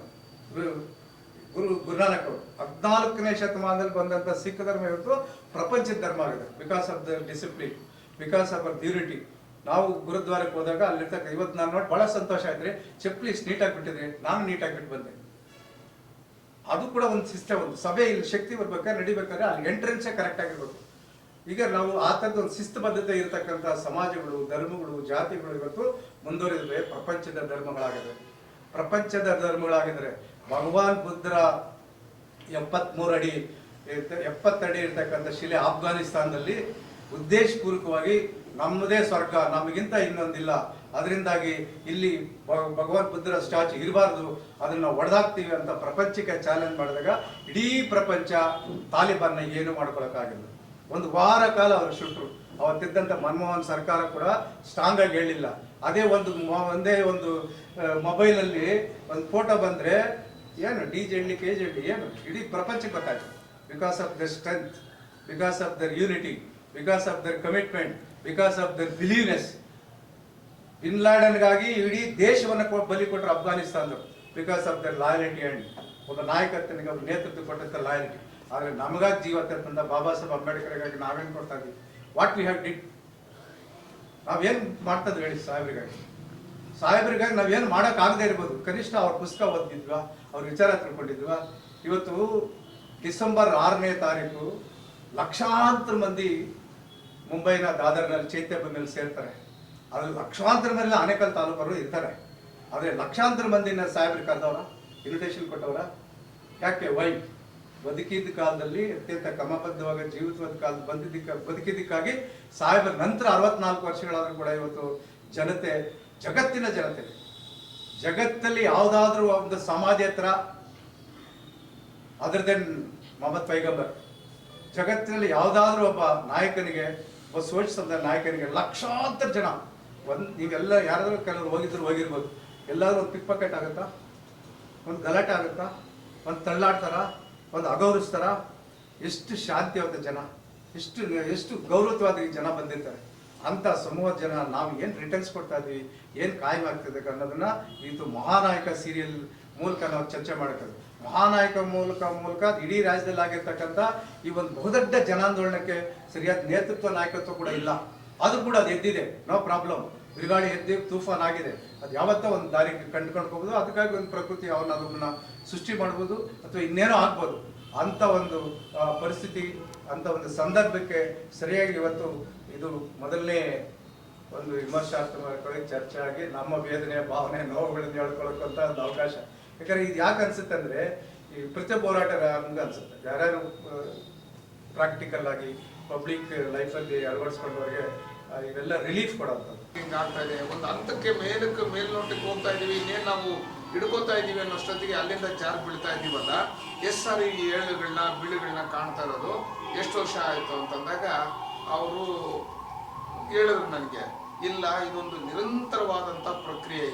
ಗುರುನಾನಕ್ ಅವರು 14ನೇ ಶತಮಾನದಲ್ಲಿ ಬಂದಂತ ಸಿಖ್ ಧರ್ಮ ಇವತ್ತು ಪ್ರಪಂಚದ ಧರ್ಮ ಆಗಿದೆ. Because of the discipline, because of purity. ನಾವು ಗುರುದ್ವಾರಕ್ಕೆ ಹೋದಾಗ ಅಲ್ಲಿರ್ತಕ್ಕ ಇವತ್ತು ನಾನು ನೋಡಿ ಬಹಳ ಸಂತೋಷ ಆಯ್ತ್ರಿ. ಚಪ್ಪಲಿ ನೀಟಾಗಿ ಬಿಟ್ಟಿದ್ರಿ, ನಾನು ನೀಟಾಗಿ ಬಿಟ್ಟು ಬಂದೆ. ಅದು ಕೂಡ ಒಂದು ಸಿಸ್ಟಮ್. ಒಂದು ಸಭೆ ಇಲ್ಲಿ ಶಕ್ತಿ ಬರ್ಬೇಕಾದ್ರೆ ನಡಿಬೇಕಾದ್ರೆ ಅಲ್ಲಿ ಎಂಟ್ರೆನ್ಸೇ ಕರೆಕ್ಟ್ ಆಗಿರ್ಬೇಕು. ಈಗ ನಾವು ಆ ಥರದ ಒಂದು ಶಿಸ್ತುಬದ್ಧತೆ ಇರತಕ್ಕಂಥ ಸಮಾಜಗಳು, ಧರ್ಮಗಳು, ಜಾತಿಗಳು ಇವತ್ತು ಮುಂದುವರಿದ್ರೆ ಪ್ರಪಂಚದ ಧರ್ಮಗಳಾಗಿದ್ರೆ ಭಗವಾನ್ ಬುದ್ಧರ 70 ಅಡಿ ಇರ್ತಕ್ಕಂಥ ಶಿಲೆ ಆಫ್ಘಾನಿಸ್ತಾನದಲ್ಲಿ ಉದ್ದೇಶಪೂರ್ವಕವಾಗಿ ನಮ್ಮದೇ ಸ್ವರ್ಗ, ನಮಗಿಂತ ಇನ್ನೊಂದಿಲ್ಲ, ಅದರಿಂದಾಗಿ ಇಲ್ಲಿ ಭಗವಾನ್ ಬುದ್ಧರ ಸ್ಟ್ಯಾಚು ಇರಬಾರ್ದು, ಅದನ್ನ ಒಡೆದಾಕ್ತೀವಿ ಅಂತ ಪ್ರಪಂಚಕ್ಕೆ ಚಾಲೆಂಜ್ ಮಾಡಿದಾಗ ಇಡೀ ಪ್ರಪಂಚ ತಾಲಿಬಾನ್ನ ಏನು ಮಾಡ್ಕೊಳಕ್ಕಾಗಿಲ್ಲ. ಒಂದು ವಾರ ಕಾಲ ಅವರು ಶುಟ್ರು. ಅವತ್ತಿದ್ದಂಥ ಮನಮೋಹನ್ ಸರ್ಕಾರ ಕೂಡ ಸ್ಟ್ರಾಂಗ್ ಆಗಿ ಹೇಳಿಲ್ಲ. ಅದೇ ಒಂದೇ ಒಂದು ಮೊಬೈಲಲ್ಲಿ ಒಂದು ಫೋಟೋ ಬಂದ್ರೆ ಏನು DJ ಏನು ಇಡೀ ಪ್ರಪಂಚಕ್ಕೆ ಗೊತ್ತಾಯ್ತು. Because of their strength, because of their unity, because of their commitment, because of their believeness. Bin ಲಾಡೆನ್ಗಾಗಿ ಇಡೀ ದೇಶವನ್ನು ಬಲಿ ಕೊಟ್ಟರು ಅಫ್ಘಾನಿಸ್ತಾನದವರು. Because of their loyalty and ಒಬ್ಬ ನಾಯಕತ್ವನಿಗೆ ಒಬ್ಬ ನೇತೃತ್ವ ಕೊಟ್ಟಂತ ಲಾಯಲಿಟಿ. ಆದರೆ ನಮಗಾಗಿ ಜೀವ ತೆತ್ತಂತ ಬಾಬಾ ಸಾಹೇಬ್ ಅಂಬೇಡ್ಕರ್ಗಾಗಿ ನಾವೇನು ಕೊಡ್ತಾ ಇದ್ವಿ? What we have did? ನಾವೇನು ಮಾಡ್ತಾ ಇದ್ವಿ ಹೇಳಿ? ಸಾಹೇಬ್ರಿಗಾಗಿ ನಾವೇನು ಮಾಡೋಕ್ಕಾಗದೇ ಇರ್ಬೋದು, ಕನಿಷ್ಠ ಅವ್ರ ಪುಸ್ತಕ ಓದಿದ್ವಾ, ಅವ್ರ ವಿಚಾರ ತಿಳ್ಕೊಂಡಿದ್ವಾ? ಇವತ್ತು ಡಿಸೆಂಬರ್ 6ನೇ ತಾರೀಕು ಲಕ್ಷಾಂತರ ಮಂದಿ ಮುಂಬೈನ ದಾದರ್ನಲ್ಲಿ ಚೈತ್ಯಭೂಮಿಯಲ್ಲಿ ಸೇರ್ತಾರೆ. ಅದ್ರಲ್ಲಿ ಲಕ್ಷಾಂತರ ಮಂದಿ ಆನೇಕಲ್ ತಾಲೂಕರು ಇರ್ತಾರೆ. ಆದರೆ ಲಕ್ಷಾಂತರ ಮಂದಿನ ಸಾಹೇಬ್ರಿಗೆ ಕರೆದವರ, ಇನ್ವಿಟೇಷನ್ ಕೊಟ್ಟವರ? ಯಾಕೆ? ವೈ? ಬದುಕಿದ್ದ ಕಾಲದಲ್ಲಿ ಅತ್ಯಂತ ಕ್ರಮಬದ್ಧವಾಗಿ ಜೀವಿತವಾದ ಕಾಲ ಬದುಕಿದ್ದಕ್ಕಾಗಿ ಸಾಹೇಬರ ನಂತರ 64 ವರ್ಷಗಳಾದ್ರೂ ಕೂಡ ಇವತ್ತು ಜಗತ್ತಿನ ಜನತೆ, ಜಗತ್ತಲ್ಲಿ ಯಾವುದಾದ್ರೂ ಒಂದು ಸಮಾಧಿ ಹತ್ರ ಅದರ್ ದೆನ್ ಮೊಹಮ್ಮದ್ ಪೈಗಂಬರ್, ಜಗತ್ತಿನಲ್ಲಿ ಯಾವುದಾದ್ರೂ ಒಬ್ಬ ನಾಯಕನಿಗೆ, ಒಬ್ಬ ಸೋಚಿಸಿದ ನಾಯಕನಿಗೆ ಲಕ್ಷಾಂತರ ಜನ ನೀವೆಲ್ಲ ಯಾರಾದ್ರೂ ಕೆಲವರು ಹೋಗಿರ್ಬೋದು. ಎಲ್ಲಾದ್ರೂ ಒಂದು ಪಿಕ್ ಪಾಕೆಟ್ ಆಗುತ್ತಾ? ಒಂದು ಗಲಾಟೆ ಆಗುತ್ತಾ? ಒಂದು ತಳ್ಳಾಡ್ತಾರ? ಒಂದು ಅಗೌರವಿಸ್ತಾರ? ಎಷ್ಟು ಶಾಂತಿವಾದ ಜನ, ಎಷ್ಟು ಗೌರವವಾದ ಜನ ಬಂದಿರ್ತಾರೆ. ಅಂತ ಸಮೂಹ ಜನ ನಾವು ಏನು ರಿಟರ್ನ್ಸ್ ಕೊಡ್ತಾ ಇದ್ವಿ, ಏನು ಕಾಯಂ ಆಗ್ತದೆ ಅನ್ನೋದನ್ನ ಇದು ಮಹಾನಾಯಕ ಸೀರಿಯಲ್ ಮೂಲಕ ನಾವು ಚರ್ಚೆ ಮಾಡ್ತೀವಿ. ಮಹಾನಾಯಕ ಮೂಲಕ ಇಡೀ ರಾಜ್ಯದಲ್ಲಿ ಆಗಿರ್ತಕ್ಕಂಥ ಈ ಒಂದು ಬಹುದೊಡ್ಡ ಜನಾಂದೋಲನಕ್ಕೆ ಸರಿಯಾದ ನೇತೃತ್ವ ನಾಯಕತ್ವ ಕೂಡ ಇಲ್ಲ. ಅದು ಕೂಡ ಅದು ಎದ್ದಿದೆ, ನೋ ಪ್ರಾಬ್ಲಮ್. ಬಿರುಗಾಳಿ ಎದ್ದು ತೂಫಾನ್ ಆಗಿದೆ, ಅದು ಯಾವತ್ತೋ ಒಂದು ದಾರಿ ಕಂಡುಕೊಂಡು ಹೋಗ್ಬೋದು. ಅದಕ್ಕಾಗಿ ಒಂದು ಪ್ರಕೃತಿ ಅದನ್ನ ಸೃಷ್ಟಿ ಮಾಡ್ಬೋದು ಅಥವಾ ಇನ್ನೇನೋ ಆಗ್ಬೋದು. ಅಂತ ಒಂದು ಪರಿಸ್ಥಿತಿ, ಅಂತ ಒಂದು ಸಂದರ್ಭಕ್ಕೆ ಸರಿಯಾಗಿ ಇವತ್ತು ಇದು ಮೊದಲನೇ ಒಂದು ವಿಮರ್ಶಾತ್ಮಕವಾಗಿ ಚರ್ಚೆ ಆಗಿ ನಮ್ಮ ವೇದನೆ, ಭಾವನೆ, ನೋವುಗಳನ್ನು ಹೇಳ್ಕೊಳ್ಳೋಕ್ಕಂತ ಒಂದು ಅವಕಾಶ. ಯಾಕಂದ್ರೆ ಇದು ಯಾಕೆ ಅನ್ಸುತ್ತೆ ಅಂದ್ರೆ, ಈ ಪ್ರತಿಯೊಬ್ಬ ಹೋರಾಟಗಾರ ಹಂಗೆ ಅನ್ಸುತ್ತೆ. ಯಾರ್ಯಾರು ಪ್ರಾಕ್ಟಿಕಲ್ ಆಗಿ ಪಬ್ಲಿಕ್ ಲೈಫಲ್ಲಿ ಅಳವಡಿಸ್ಕೊಂಡವ್ರಿಗೆ ಇವೆಲ್ಲ ರಿಲೀಫ್ ಕೊಡೋಂಥದ್ದು ಹಿಂಗಾಗ್ತಾ ಇದೆ. ಒಂದು ಹಂತಕ್ಕೆ ಮೇಲ್ನೋಟಕ್ಕೆ ಹೋಗ್ತಾ ಇದೀವಿ, ಇನ್ನೇನು ನಾವು ಹಿಡ್ಕೋತಾ ಇದೀವಿ ಅನ್ನೋಷ್ಟೊತ್ತಿಗೆ ಅಲ್ಲಿಂದ ಜಾರ್ ಬೀಳ್ತಾ ಇದೀವಲ್ಲ. ಎಷ್ಟು ಸಾರಿ ಈ ಬೀಳುಗಳನ್ನ ಕಾಣ್ತಾ ಇರೋದು. ಎಷ್ಟು ವರ್ಷ ಆಯಿತು ಅಂತಂದಾಗ ಅವರು ಹೇಳಿದ್ರು ನನಗೆ, ಇಲ್ಲ ಇದೊಂದು ನಿರಂತರವಾದಂಥ ಪ್ರಕ್ರಿಯೆ.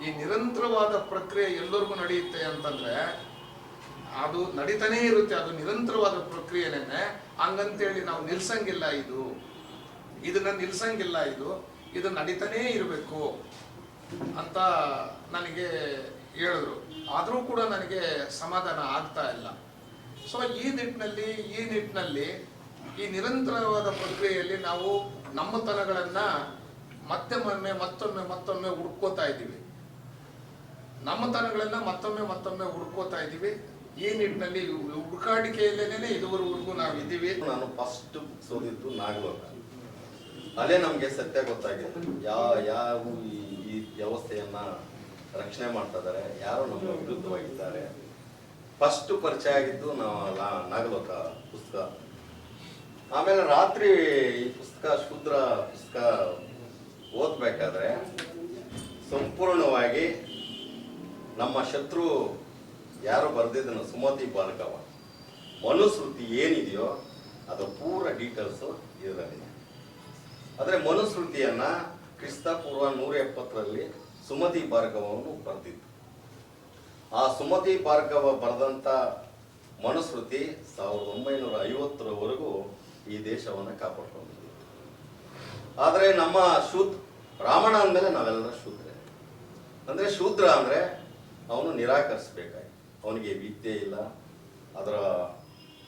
ಈ ನಿರಂತರವಾದ ಪ್ರಕ್ರಿಯೆ ಎಲ್ಲರಿಗೂ ನಡೆಯುತ್ತೆ ಅಂತಂದ್ರೆ ಅದು ನಡೀತಾನೇ ಇರುತ್ತೆ. ಅದು ನಿರಂತರವಾದ ಪ್ರಕ್ರಿಯೆನೇ. ಹಂಗಂತೇಳಿ ನಾವು ನಿಲ್ಸಂಗಿಲ್ಲ, ಇದನ್ನ ನಿಲ್ಸಂಗಿಲ್ಲ, ಇದು ನಡೀತಾನೇ ಇರಬೇಕು ಅಂತ ನನಗೆ ಹೇಳಿದ್ರು. ಆದರೂ ಕೂಡ ನನಗೆ ಸಮಾಧಾನ ಆಗ್ತಾ ಇಲ್ಲ. ಸೊ ಈ ನಿಟ್ಟಿನಲ್ಲಿ ಈ ನಿರಂತರವಾದ ಪ್ರಕ್ರಿಯೆಯಲ್ಲಿ ನಾವು ನಮ್ಮತನಗಳನ್ನ ಮತ್ತೊಮ್ಮೆ ಹುಡ್ಕೋತಾ ಇದ್ದೀವಿ. ನಮ್ಮತನಗಳನ್ನ ಮತ್ತೊಮ್ಮೆ ಹುಡ್ಕೋತಾ ಇದ್ದೀವಿ. ಈ ನಿಟ್ಟಿನಲ್ಲಿ ಹುಡುಕಾಟಿಕೆಯಲ್ಲೇನೆ ಇದುವರೆಗೂ ನಾವು ಇದ್ದೀವಿ. ನಾನು ಫಸ್ಟ್ ಸೋದಿದ್ದು ನಾಗಲೋಕ. ಅಲ್ಲೇ ನಮ್ಗೆ ಸತ್ಯ ಗೊತ್ತಾಗಿದೆ, ಯಾವ ಈ ವ್ಯವಸ್ಥೆಯನ್ನ ರಕ್ಷಣೆ ಮಾಡ್ತಾ ಇದ್ದಾರೆ, ಯಾರು ನಮ್ಮ ವಿರುದ್ಧವಾಗಿದ್ದಾರೆ. ಫಸ್ಟ್ ಪರಿಚಯ ಆಗಿದ್ದು ನಾಗಲೋಕ ಪುಸ್ತಕ. ಆಮೇಲೆ ರಾತ್ರಿ ಈ ಪುಸ್ತಕ ಶೂದ್ರ ಪುಸ್ತಕ ಓದ್ಬೇಕಾದ್ರೆ ಸಂಪೂರ್ಣವಾಗಿ ನಮ್ಮ ಶತ್ರು ಯಾರು ಬರೆದಿದ್ದನು ಸುಮತಿ ಭಾರ್ಗವ ಮನುಸ್ಮೃತಿ ಏನಿದೆಯೋ ಅದು ಪೂರ ಡೀಟೇಲ್ಸ್ ಇದರಲ್ಲಿದೆ. ಆದರೆ ಮನುಸ್ಮೃತಿಯನ್ನ ಕ್ರಿಸ್ತಪೂರ್ವ 170ರಲ್ಲಿ ಸುಮತಿ ಭಾರ್ಗವನು ಬರೆದಿದ್ದು. ಆ ಸುಮತಿ ಭಾರ್ಗವ ಬರೆದಂತ ಮನುಸ್ಮೃತಿ 1950ರವರೆಗೂ ಈ ದೇಶವನ್ನು ಕಾಪಾಡ್ಕೊಂಡಿದೆ. ಆದರೆ ನಮ್ಮ ಬ್ರಾಹ್ಮಣ ಅಂದಮೇಲೆ ನಾವೆಲ್ಲರ ಶೂದ್ರ. ಅಂದ್ರೆ ಶೂದ್ರ ಅಂದ್ರೆ ಅವನು ನಿರಾಕರಿಸಬೇಕಾಗಿ, ಅವನಿಗೆ ವಿದ್ಯೆ ಇಲ್ಲ, ಅದರ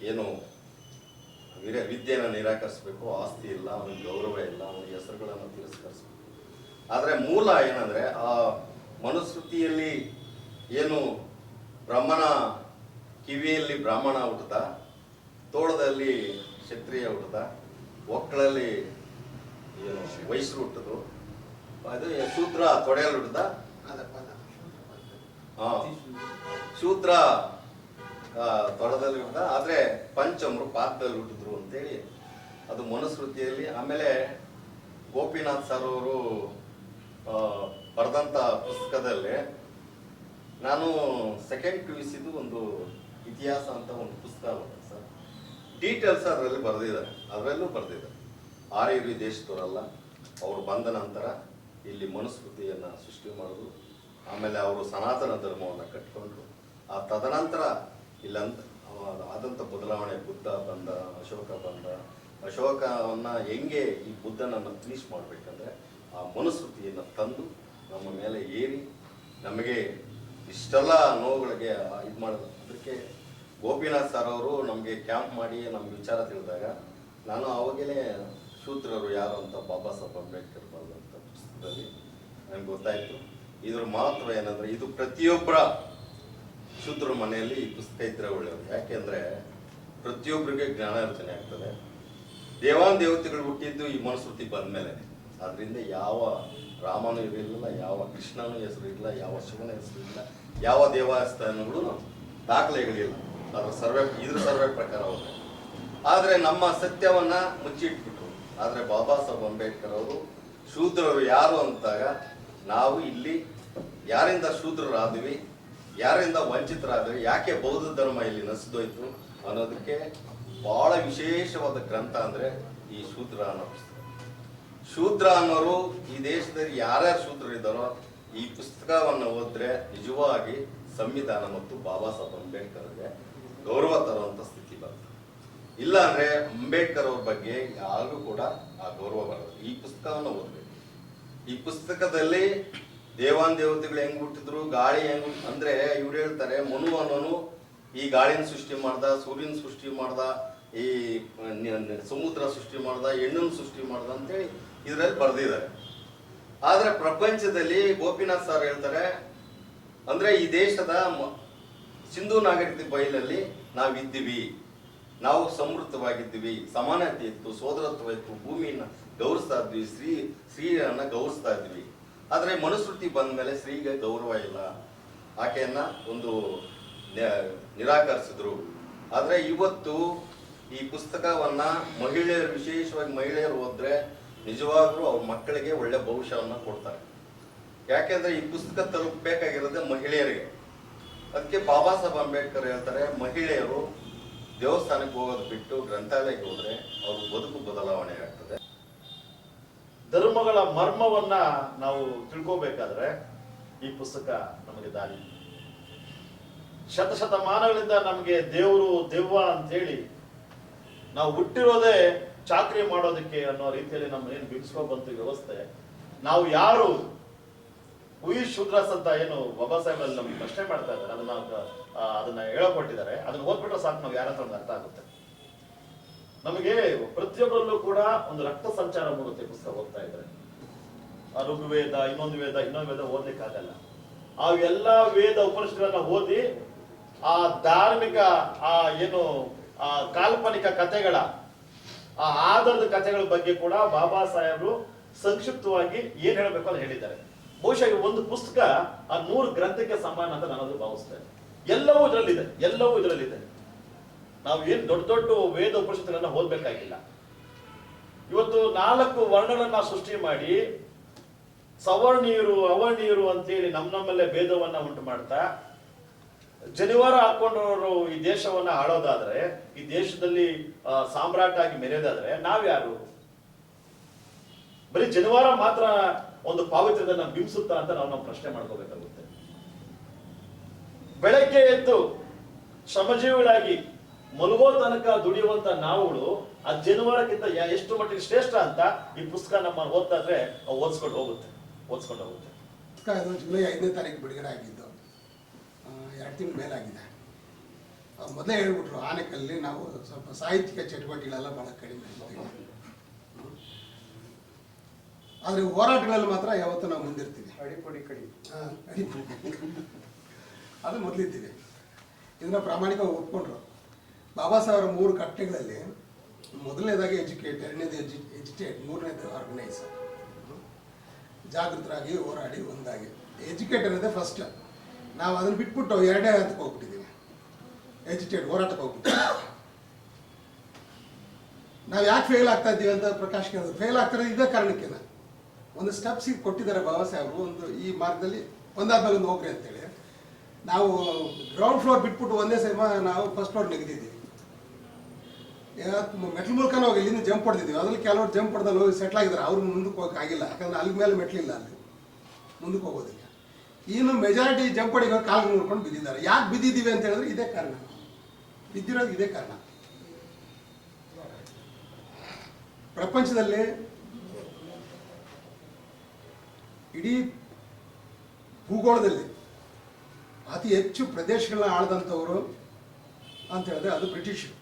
ಏನು ವಿದ್ಯೆನ ನಿರಾಕರಿಸಬೇಕು, ಆಸ್ತಿ ಇಲ್ಲ, ಅವನಿಗೆ ಗೌರವ ಇಲ್ಲ, ಅವನಿಗೆ ಹೆಸರುಗಳನ್ನು ತಿರಸ್ಕರಿಸಬೇಕು. ಆದರೆ ಮೂಲ ಏನಂದ್ರೆ ಆ ಮನುಸ್ಮೃತಿಯಲ್ಲಿ ಏನು ಬ್ರಹ್ಮನ ಕಿವಿಯಲ್ಲಿ ಬ್ರಾಹ್ಮಣ ಹುಟ್ಟುತ್ತಾ, ತೋಳದಲ್ಲಿ ಕ್ಷತ್ರಿಯ ಹುಟ್ಟುತ್ತಾ, ಒಕ್ಕಳಲ್ಲಿ ಏನು ವೈಶ್ಯರು ಹುಟ್ಟದು, ಅದು ಶೂದ್ರ ತೊಡೆಯಲ್ಲಿ ಹುಟ್ಟುತ್ತಾ, ಶೂದ್ರ ತೊಡದಲ್ಲಿ ಹುಟ್ಟಿದ, ಆದ್ರೆ ಪಂಚಮರು ಪಾದದಲ್ಲಿ ಹುಟ್ಟಿದ್ರು ಅಂತೇಳಿ ಅದು ಮನುಸ್ಮೃತಿಯಲ್ಲಿ. ಆಮೇಲೆ ಗೋಪಿನಾಥ್ ಸರ್ ಅವರು ಬರೆದಂತ ಪುಸ್ತಕದಲ್ಲಿ ನಾನು ಸೆಕೆಂಡ್ PUCದು ಒಂದು ಇತಿಹಾಸ ಅಂತ ಒಂದು ಪುಸ್ತಕ ಬರ್ತದೆ ಸರ್, ಡೀಟೇಲ್ಸ್ ಅದರಲ್ಲಿ ಬರೆದಿದ್ದಾರೆ. ಅದರಲ್ಲೂ ಬರೆದಿದ್ದಾರೆ ಆರ್ಯರು ಈ ದೇಶದವರಲ್ಲ, ಅವರು ಬಂದ ನಂತರ ಇಲ್ಲಿ ಮನುಸ್ಮೃತಿಯನ್ನ ಸೃಷ್ಟಿ ಮಾಡೋದು, ಆಮೇಲೆ ಅವರು ಸನಾತನ ಧರ್ಮವನ್ನು ಕಟ್ಟಿಕೊಂಡ್ರು. ಆ ತದನಂತರ ಇಲ್ಲಂತ ಆದಂಥ ಬದಲಾವಣೆ, ಬುದ್ಧ ಬಂದ, ಅಶೋಕ ಬಂದ. ಅಶೋಕವನ್ನ ಹೆಂಗೆ ಈ ಬುದ್ಧನನ್ನು ಫಿನಿಶ್ ಮಾಡ್ಬೇಕಂದ್ರೆ ಆ ಮನುಸ್ಮೃತಿಯನ್ನು ತಂದು ನಮ್ಮ ಮೇಲೆ ಏರಿ ನಮಗೆ ಇಷ್ಟೆಲ್ಲ ನೋವುಗಳಿಗೆ ಇದು ಮಾಡೋದು. ಅದಕ್ಕೆ ಗೋಪಿನಾಥ್ ಸರ್ ಅವರು ನಮಗೆ ಕ್ಯಾಂಪ್ ಮಾಡಿ ನಮ್ಗೆ ವಿಚಾರ ತಿಳಿದಾಗ ನಾನು ಅವಾಗಲೇ ಶೂದ್ರರು ಯಾರು ಅಂತ ಬಾಬಾ ಸಾಹೇಬ್ ಅಂಬೇಡ್ಕರ್ ಬರೆದಂಥ ಪುಸ್ತಕದಲ್ಲಿ ನನಗೆ ಗೊತ್ತಾಯಿತು. ಇದ್ರ ಮಹತ್ವ ಏನಂದ್ರೆ ಇದು ಪ್ರತಿಯೊಬ್ಬರ ಶೂದ್ರ ಮನೆಯಲ್ಲಿ ಈ ಪುಸ್ತಕ ಇದ್ರೆ ಒಳ್ಳೆಯದು. ಯಾಕೆಂದ್ರೆ ಪ್ರತಿಯೊಬ್ಬರಿಗೆ ಜ್ಞಾನಾರ್ಜನೆ ಆಗ್ತದೆ. ದೇವಾನ್ ದೇವತೆಗಳು ಹುಟ್ಟಿದ್ದು ಈ ಮನುಸ್ಮೃತಿ ಬಂದ್ಮೇಲೆ. ಅದರಿಂದ ಯಾವ ರಾಮನೂ ಇರಲಿಲ್ಲ, ಯಾವ ಕೃಷ್ಣನೂ ಹೆಸರು ಇಲ್ಲ, ಯಾವ ಶಿವನ ಹೆಸರು ಇಲ್ಲ, ಯಾವ ದೇವಸ್ಥಾನಗಳು ದಾಖಲೆಗಳಿಲ್ಲ. ಅದರ ಇದ್ರ ಸರ್ವೆ ಪ್ರಕಾರ ಹೋದ್ರೆ. ಆದ್ರೆ ನಮ್ಮ ಸತ್ಯವನ್ನ ಮುಚ್ಚಿಟ್ಬಿಟ್ರು. ಆದ್ರೆ ಬಾಬಾ ಸಾಹೇಬ್ ಅಂಬೇಡ್ಕರ್ ಅವರು ಶೂದ್ರರು ಯಾರು ಅಂತಾಗ ನಾವು ಇಲ್ಲಿ ಯಾರಿಂದ ಶೂದ್ರರಾದ್ವಿ, ಯಾರಿಂದ ವಂಚಿತರಾದ್ವಿ, ಯಾಕೆ ಬೌದ್ಧ ಧರ್ಮ ಇಲ್ಲಿ ನಸಿದೋಯ್ತು ಅನ್ನೋದಕ್ಕೆ ಬಹಳ ವಿಶೇಷವಾದ ಗ್ರಂಥ ಅಂದ್ರೆ ಈ ಶೂದ್ರ ಅನ್ನೋ ಪುಸ್ತಕ. ಶೂದ್ರ ಅನ್ನೋರು ಈ ದೇಶದಲ್ಲಿ ಯಾರ್ಯಾರು ಶೂದ್ರರಿದ್ದಾರೋ ಈ ಪುಸ್ತಕವನ್ನು ಓದಿದ್ರೆ ನಿಜವಾಗಿ ಸಂವಿಧಾನ ಮತ್ತು ಬಾಬಾ ಸಾಹೇಬ್ ಅಂಬೇಡ್ಕರ್ಗೆ ಗೌರವ ತರುವಂತ ಸ್ಥಿತಿ ಬರ್ತದೆ. ಇಲ್ಲ ಅಂದ್ರೆ ಅಂಬೇಡ್ಕರ್ ಅವ್ರ ಬಗ್ಗೆ ಯಾರಿಗೂ ಕೂಡ ಆ ಗೌರವ ಬರೋದು. ಈ ಪುಸ್ತಕವನ್ನು ಓದ್ಬೇಕು. ಈ ಪುಸ್ತಕದಲ್ಲಿ ದೇವಾನ್ ದೇವತೆಗಳು ಹೆಂಗ್ ಹುಟ್ಟಿದ್ರು, ಗಾಳಿ ಹೆಂಗ್ ಅಂದ್ರೆ ಇವ್ರು ಹೇಳ್ತಾರೆ ಮನು ಅನ್ನೋನು ಈ ಗಾಳಿನ ಸೃಷ್ಟಿ ಮಾಡ್ದ, ಸೂರ್ಯನ ಸೃಷ್ಟಿ ಮಾಡ್ದ, ಈ ಸಮುದ್ರ ಸೃಷ್ಟಿ ಮಾಡ್ದ, ಹೆಣ್ಣನ್ನು ಸೃಷ್ಟಿ ಮಾಡ್ದ ಅಂತೇಳಿ ಇದರಲ್ಲಿ ಬರೆದಿದ್ದಾರೆ. ಆದ್ರೆ ಪ್ರಪಂಚದಲ್ಲಿ ಗೋಪಿನಾಥ್ ಸರ್ ಹೇಳ್ತಾರೆ ಅಂದ್ರೆ ಈ ದೇಶದ ಸಿಂಧೂ ನಾಗರಿಕತೆ ಬಯಲಲ್ಲಿ ನಾವಿದ್ದೀವಿ, ನಾವು ಸಮೃದ್ಧವಾಗಿದ್ದೀವಿ, ಸಮಾನತೆ ಇತ್ತು, ಸೋದರತ್ವ ಇತ್ತು, ಭೂಮಿಯನ್ನ ಗೌರವಿಸ್ತಾ ಇದ್ವಿ, ಸ್ತ್ರೀಯನ್ನ ಗೌರವಿಸ್ತಾ ಇದ್ವಿ. ಆದ್ರೆ ಮನುಸ್ಮೃತಿ ಬಂದ ಮೇಲೆ ಸ್ತ್ರೀಗೆ ಗೌರವ ಇಲ್ಲ, ಆಕೆಯನ್ನ ಒಂದು ನಿರಾಕರಿಸಿದ್ರು. ಆದ್ರೆ ಇವತ್ತು ಈ ಪುಸ್ತಕವನ್ನ ಮಹಿಳೆಯರು, ವಿಶೇಷವಾಗಿ ಮಹಿಳೆಯರು ಓದಿದ್ರೆ ನಿಜವಾಗ್ಲೂ ಅವ್ರ ಮಕ್ಕಳಿಗೆ ಒಳ್ಳೆ ಭವಿಷ್ಯವನ್ನ ಕೊಡ್ತಾರೆ. ಯಾಕೆಂದ್ರೆ ಈ ಪುಸ್ತಕ ತಲುಪಬೇಕಾಗಿರೋದೇ ಮಹಿಳೆಯರಿಗೆ. ಅದಕ್ಕೆ ಬಾಬಾ ಸಾಹೇಬ್ ಅಂಬೇಡ್ಕರ್ ಹೇಳ್ತಾರೆ ಮಹಿಳೆಯರು ದೇವಸ್ಥಾನಕ್ಕೆ ಹೋಗೋದು ಬಿಟ್ಟು ಗ್ರಂಥಾಲಯಕ್ಕೆ ಹೋದ್ರೆ ಅವ್ರ ಬದುಕು ಬದಲಾವಣೆ ಆಗ್ತದೆ. ಧರ್ಮಗಳ ಮರ್ಮವನ್ನ ನಾವು ತಿಳ್ಕೋಬೇಕಾದ್ರೆ ಈ ಪುಸ್ತಕ ನಮಗೆ ದಾರಿ. ಶತಶತಮಾನಗಳಿಂದ ನಮಗೆ ದೇವರು ದೆವ್ವ ಅಂತೇಳಿ ನಾವು ಹುಟ್ಟಿರೋದೇ ಚಾಕ್ರಿ ಮಾಡೋದಕ್ಕೆ ಅನ್ನೋ ರೀತಿಯಲ್ಲಿ ನಮ್ಮ ಏನು ಬಿಡಿಸ್ಕೊ ಬಂತು ವ್ಯವಸ್ಥೆ. ನಾವು ಯಾರು ಹುಯಿ ಶೂದ್ರಸ್ ಅಂತ ಏನು ಬಾಬಾ ಸಾಹೇಬ್ರಲ್ಲಿ ನಮ್ಗೆ ಪ್ರಶ್ನೆ ಮಾಡ್ತಾ ಇದ್ದಾರೆ, ಅದನ್ನ ಹೇಳಕೊಟ್ಟಿದ್ದಾರೆ. ಅದನ್ನ ಓದ್ಬಿಟ್ರೆ ಸಾಕು ನಾವು ಯಾರಂತ ಒಂದು ಅರ್ಥ ಆಗುತ್ತೆ. ನಮಗೆ ಪ್ರತಿಯೊಬ್ಬರಲ್ಲೂ ಕೂಡ ಒಂದು ರಕ್ತ ಸಂಚಾರ ಮೂಡುತ್ತೆ ಪುಸ್ತಕ ಓದ್ತಾ ಇದ್ರೆ. ಆ ಋಗ್ವೇದ, ಇನ್ನೊಂದು ವೇದ ಓದ್ಲಿಕ್ಕೆ ಆಗಲ್ಲ. ಆ ಎಲ್ಲಾ ವೇದ ಉಪನಿಷತ್ಗಳನ್ನ ಓದಿ ಆ ಧಾರ್ಮಿಕ ಆ ಕಾಲ್ಪನಿಕ ಕಥೆಗಳ ಆ ಆಧಾರದ ಕಥೆಗಳ ಬಗ್ಗೆ ಕೂಡ ಬಾಬಾ ಸಾಹೇಬರು ಸಂಕ್ಷಿಪ್ತವಾಗಿ ಏನ್ ಹೇಳಬೇಕು ಅಂತ ಹೇಳಿದ್ದಾರೆ. ಬಹುಶಃ ಈ ಒಂದು ಪುಸ್ತಕ ಆ 100 ಗ್ರಂಥಕ್ಕೆ ಸಮಾನ ಅಂತ ನಾನು ಭಾವಿಸ್ತೇನೆ. ಎಲ್ಲವೂ ಇದರಲ್ಲಿದೆ. ನಾವು ಏನ್ ದೊಡ್ಡ ವೇದ ಉಪನಿಷತ್ತುಗಳನ್ನ ಓದ್ಬೇಕಾಗಿಲ್ಲ. ಇವತ್ತು 4 ವರ್ಣಗಳನ್ನ ಸೃಷ್ಟಿ ಮಾಡಿ ಸವರ್ಣೀಯರು ಅವರ್ಣೀಯರು ಅಂತೇಳಿ ನಮ್ಮಲ್ಲೇ ಭೇದವನ್ನ ಉಂಟು ಮಾಡ್ತಾ ಜನಿವಾರ ಹಾಕೊಂಡವರು ಈ ದೇಶವನ್ನ ಆಳೋದಾದ್ರೆ, ಈ ದೇಶದಲ್ಲಿ ಸಾಮ್ರಾಟ ಆಗಿ ಮೆರೆಯೋದಾದ್ರೆ ನಾವ್ಯಾರು? ಬರೀ ಜನಿವಾರ ಮಾತ್ರ ಒಂದು ಪಾವಿತ್ರ್ಯದನ್ನ ಬಿಂಬಿಸುತ್ತಾ ಅಂತ ನಾವು ಪ್ರಶ್ನೆ ಮಾಡ್ಕೋಬೇಕಾಗುತ್ತೆ. ಬೆಳಗ್ಗೆ ಎದ್ದು ಶ್ರಮಜೀವಿಗಳಾಗಿ ಮಲಗೋ ತನಕ ದುಡಿಯುವಂತ ನಾವುಗಳು ಆ ಜನಿವಾರಕ್ಕಿಂತ ಎಷ್ಟು ಮಟ್ಟಿಗೆ ಶ್ರೇಷ್ಠ ಅಂತ ಈ ಪುಸ್ತಕ ನಮ್ಮ ಓದ್ತಾ ಇದ್ರೆ ಓದಿಸ್ಕೊಂಡು ಹೋಗುತ್ತೆ. ಪುಸ್ತಕ ಇದು ಜುಲೈ 5ನೇ ತಾರೀಕು ಬಿಡುಗಡೆ ಆಗಿದ್ದು, 2 ತಿಂಗಳ ಮೇಲಾಗಿದೆ. ಮೊದಲೇ ಹೇಳ್ಬಿಟ್ರು, ಆನೆಕಲ್ಲಿ ನಾವು ಸ್ವಲ್ಪ ಸಾಹಿತ್ಯಿಕ ಚಟುವಟಿಕೆಗಳೆಲ್ಲ ಬಹಳ ಕಡಿಮೆ ಇರ್ತೀವಿ, ಆದರೆ ಹೋರಾಟಗಳಲ್ಲಿ ಮಾತ್ರ ಯಾವತ್ತೂ ನಾವು ಮುಂದಿರ್ತೀವಿ. ಅಡಿಪೊಡಿ ಕಡಿ ಅದು ಮೊದಲಿದ್ದೀವಿ. ಇದನ್ನ ಪ್ರಾಮಾಣಿಕವಾಗಿ ಒಪ್ಕೊಂಡ್ರು. ಬಾಬಾ ಸಾಹೇಬರ 3 ಕಟ್ಟೆಗಳಲ್ಲಿ ಮೊದಲನೇದಾಗಿ ಎಜುಕೇಟ್, ಎರಡನೇದು ಎಜುಕೇಟ್, ಮೂರನೇದು ಆರ್ಗನೈಸ್. ಜಾಗೃತರಾಗಿ ಹೋರಾಡಿ ಒಂದಾಗಿ. ಎಜುಕೇಟ್ ಅನ್ನೋದೇ ಫಸ್ಟ್. ನಾವು ಅದನ್ನು ಬಿಟ್ಬಿಟ್ಟು 2ನೇ ಹಂತಕ್ಕೆ ಹೋಗ್ಬಿಟ್ಟಿದ್ದೀವಿ, ಎಜುಕೇಟ್ ಹೋರಾಟಕ್ಕೆ ಹೋಗ್ಬಿಟ್ಟಿದ್ದೀವಿ. ನಾವು ಯಾಕೆ ಫೇಲ್ ಆಗ್ತಾ ಇದ್ದೀವಿ ಅಂತ ಪ್ರಕಾಶ್ ಕೇಳಿದ್ರು. ಫೇಲ್ ಆಗ್ತಾರೆ ಇದೇ ಕಾರಣಕ್ಕೇನ. ಒಂದು ಸ್ಟೆಪ್ಸ್ ಕೊಟ್ಟಿದ್ದಾರೆ ಬಾಬಾ ಸಾಹೇಬರು, ಒಂದು ಈ ಮಾರ್ಗದಲ್ಲಿ ಒಂದಾದ್ಮೇಲೆ ಒಂದು ಹೋಗ್ರಿ ಅಂತೇಳಿ. ನಾವು ಗ್ರೌಂಡ್ ಫ್ಲೋರ್ ಬಿಟ್ಬಿಟ್ಟು ಒಂದೇ ಸಮ ನಾವು ಫಸ್ಟ್ ಫ್ಲೋರ್ ನೆಗೆದಿದ್ದೀವಿ. ಮೆಟ್ಲ್ ಮೂಲಕ ನಾವು ಇಲ್ಲಿಂದ ಜಂಪ್ ಹೊಡೆದಿದ್ದೀವಿ. ಅದ್ರಲ್ಲಿ ಕೆಲವರು ಜಂಪ್ ಹೊಡೆದಲ್ಲಿ ಹೋಗಿ ಸೆಟ್ಲ್ ಆಗಿದ್ದಾರೆ. ಅವ್ರು ಮುಂದಕ್ಕೆ ಹೋಗಕ್ಕೆ ಆಗಿಲ್ಲ, ಯಾಕಂದ್ರೆ ಅಲ್ಲಿ ಮೇಲೆ ಮೆಟ್ಲಿಲ್ಲ, ಅಲ್ಲಿ ಮುಂದಕ್ಕೆ ಹೋಗೋದಿಲ್ಲ. ಇನ್ನು ಮೆಜಾರಿಟಿ ಜಂಪ್ ಹೊಡಿಗೆ ಕಾಲು ಮುರ್ಕೊಂಡು ಬಿದ್ದಿದ್ದಾರೆ. ಯಾಕೆ ಬಿದ್ದಿದ್ದೀವಿ ಅಂತ ಹೇಳಿದ್ರೆ ಇದೇ ಕಾರಣ, ಬಿದ್ದಿರೋದು ಇದೇ ಕಾರಣ. ಪ್ರಪಂಚದಲ್ಲಿ ಇಡೀ ಭೂಗೋಳದಲ್ಲಿ ಅತಿ ಹೆಚ್ಚು ಪ್ರದೇಶಗಳನ್ನ ಆಳದಂಥವರು ಅಂತ ಹೇಳಿದ್ರೆ ಅದು ಬ್ರಿಟಿಷರು,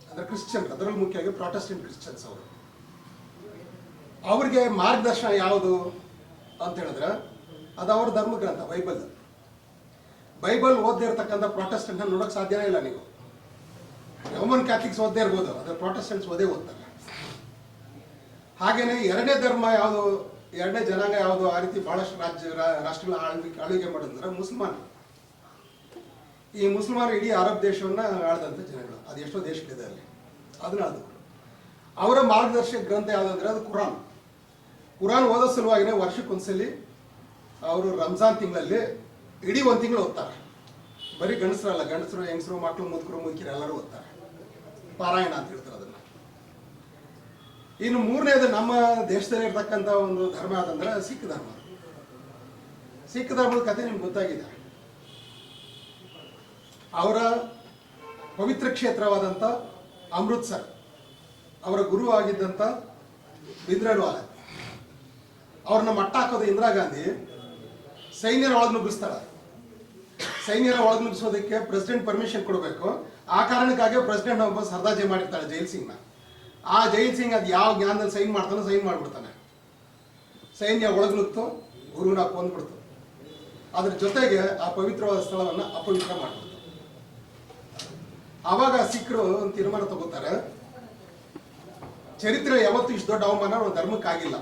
ಅಂದರೆ ಕ್ರಿಶ್ಚಿಯನ್ರು, ಅದರಲ್ಲಿ ಮುಖ್ಯವಾಗಿ ಪ್ರಾಟೆಸ್ಟೆಂಟ್ ಕ್ರಿಶ್ಚಿಯನ್ಸ್ ಅವರು. ಅವ್ರಿಗೆ ಮಾರ್ಗದರ್ಶನ ಯಾವುದು ಅಂತ ಹೇಳಿದ್ರೆ ಅದು ಅವ್ರ ಧರ್ಮಗ್ರಂಥ ಬೈಬಲ್ ಓದದೇ ಇರ್ತಕ್ಕಂಥ ಪ್ರಾಟೆಸ್ಟೆಂಟ್ನ ನೋಡೋಕೆ ಸಾಧ್ಯನೇ ಇಲ್ಲ. ನೀವು ರೋಮನ್ ಕ್ಯಾಥಲಿಕ್ಸ್ ಓದದೇ ಇರ್ಬೋದು, ಆದರೆ ಪ್ರಾಟೆಸ್ಟೆಂಟ್ಸ್ ಓದ್ತಾರೆ. ಹಾಗೇನೆ ಎರಡನೇ ಧರ್ಮ ಯಾವುದು, ಎರಡನೇ ಜನಾಂಗ ಯಾವುದು ಆ ರೀತಿ ಬಹಳಷ್ಟು ರಾಷ್ಟ್ರಗಳ ಆಳ್ವಿಕೆ ಮಾಡಿದ್ರೆ ಮುಸಲ್ಮಾನರು. ಈ ಮುಸಲ್ಮಾನರು ಇಡೀ ಅರಬ್ ದೇಶವನ್ನು ಆಳ್ದಂಥ ಜನಗಳು, ಅದು ಎಷ್ಟೋ ದೇಶಗಳಿದೆ ಅಲ್ಲಿ, ಅದನ್ನ ಆಳಿದ್ರು. ಅವರ ಮಾರ್ಗದರ್ಶಕ ಗ್ರಂಥ ಯಾವುದಂದ್ರೆ ಅದು ಕುರಾನ್ ಓದೋ ಸಲುವಾಗಿನೇ ವರ್ಷಕ್ಕೊಂದ್ಸಲಿ ಅವರು ರಂಜಾನ್ ತಿಂಗಳಲ್ಲಿ ಇಡೀ 1 ತಿಂಗಳು ಓದ್ತಾರೆ. ಬರೀ ಗಂಡಸರಲ್ಲ, ಗಂಡಸರು, ಹೆಂಗಸರು, ಮಕ್ಕಳು, ಮುದುಕರು ಎಲ್ಲರೂ ಓದ್ತಾರೆ. ಪಾರಾಯಣ ಅಂತ ಹೇಳ್ತಾರೆ ಅದನ್ನು. ಇನ್ನು ಮೂರನೇದು ನಮ್ಮ ದೇಶದಲ್ಲಿ ಇರ್ತಕ್ಕಂಥ ಒಂದು ಧರ್ಮ ಯಾವ್ದಂದ್ರೆ ಸಿಖ್ ಧರ್ಮ. ಸಿಖ್ ಧರ್ಮದ ಕಥೆ ನಿಮ್ಗೆ ಗೊತ್ತಾಗಿದೆ. ಅವರ ಪವಿತ್ರ ಕ್ಷೇತ್ರವಾದಂಥ ಅಮೃತ್ಸರ್, ಅವರ ಗುರು ಆಗಿದ್ದಂಥ ಭಿಂದ್ರನ್ವಾಲ, ಅವ್ರನ್ನ ಮಟ್ಟ ಹಾಕೋದು ಇಂದಿರಾ ಗಾಂಧಿ ಸೈನ್ಯರ ಒಳಗೆ ನುಗ್ಗಿಸ್ತಾಳೆ. ಸೈನ್ಯರ ಒಳಗೆ ನುಗ್ಗಿಸೋದಕ್ಕೆ ಪ್ರೆಸಿಡೆಂಟ್ ಪರ್ಮಿಷನ್ ಕೊಡಬೇಕು. ಆ ಕಾರಣಕ್ಕಾಗಿ ಪ್ರೆಸಿಡೆಂಟ್ ಒಬ್ಬ ಸರ್ದಾರ್ಜಿ ಮಾಡಿರ್ತಾಳೆ ಜೈಲ್ ಸಿಂಗ್ನ. ಆ ಜೈಲ್ ಸಿಂಗ್ ಅದು ಯಾವ ಜ್ಞಾನದಲ್ಲಿ ಸೈನ್ ಮಾಡ್ತಾನೋ ಸೈನ್ ಮಾಡಿಬಿಡ್ತಾನೆ. ಸೈನ್ಯ ಒಳಗೆ ನುಗ್ತು, ಗುರುನ ಕೊಂದ್ಬಿಡ್ತು. ಅದ್ರ ಜೊತೆಗೆ ಆ ಪವಿತ್ರವಾದ ಸ್ಥಳವನ್ನು ಅಪವಿತ್ರ ಮಾಡಿಬಿಡ್ತು. ಆವಾಗ ಸಿಖ್ರು ಒಂದು ತೀರ್ಮಾನ ತಗೋತಾರೆ, ಚರಿತ್ರೆ ಯಾವತ್ತೂ ಇಷ್ಟು ದೊಡ್ಡ ಅವಮಾನ ಒಂದು ಧರ್ಮಕ್ಕಾಗಿಲ್ಲ.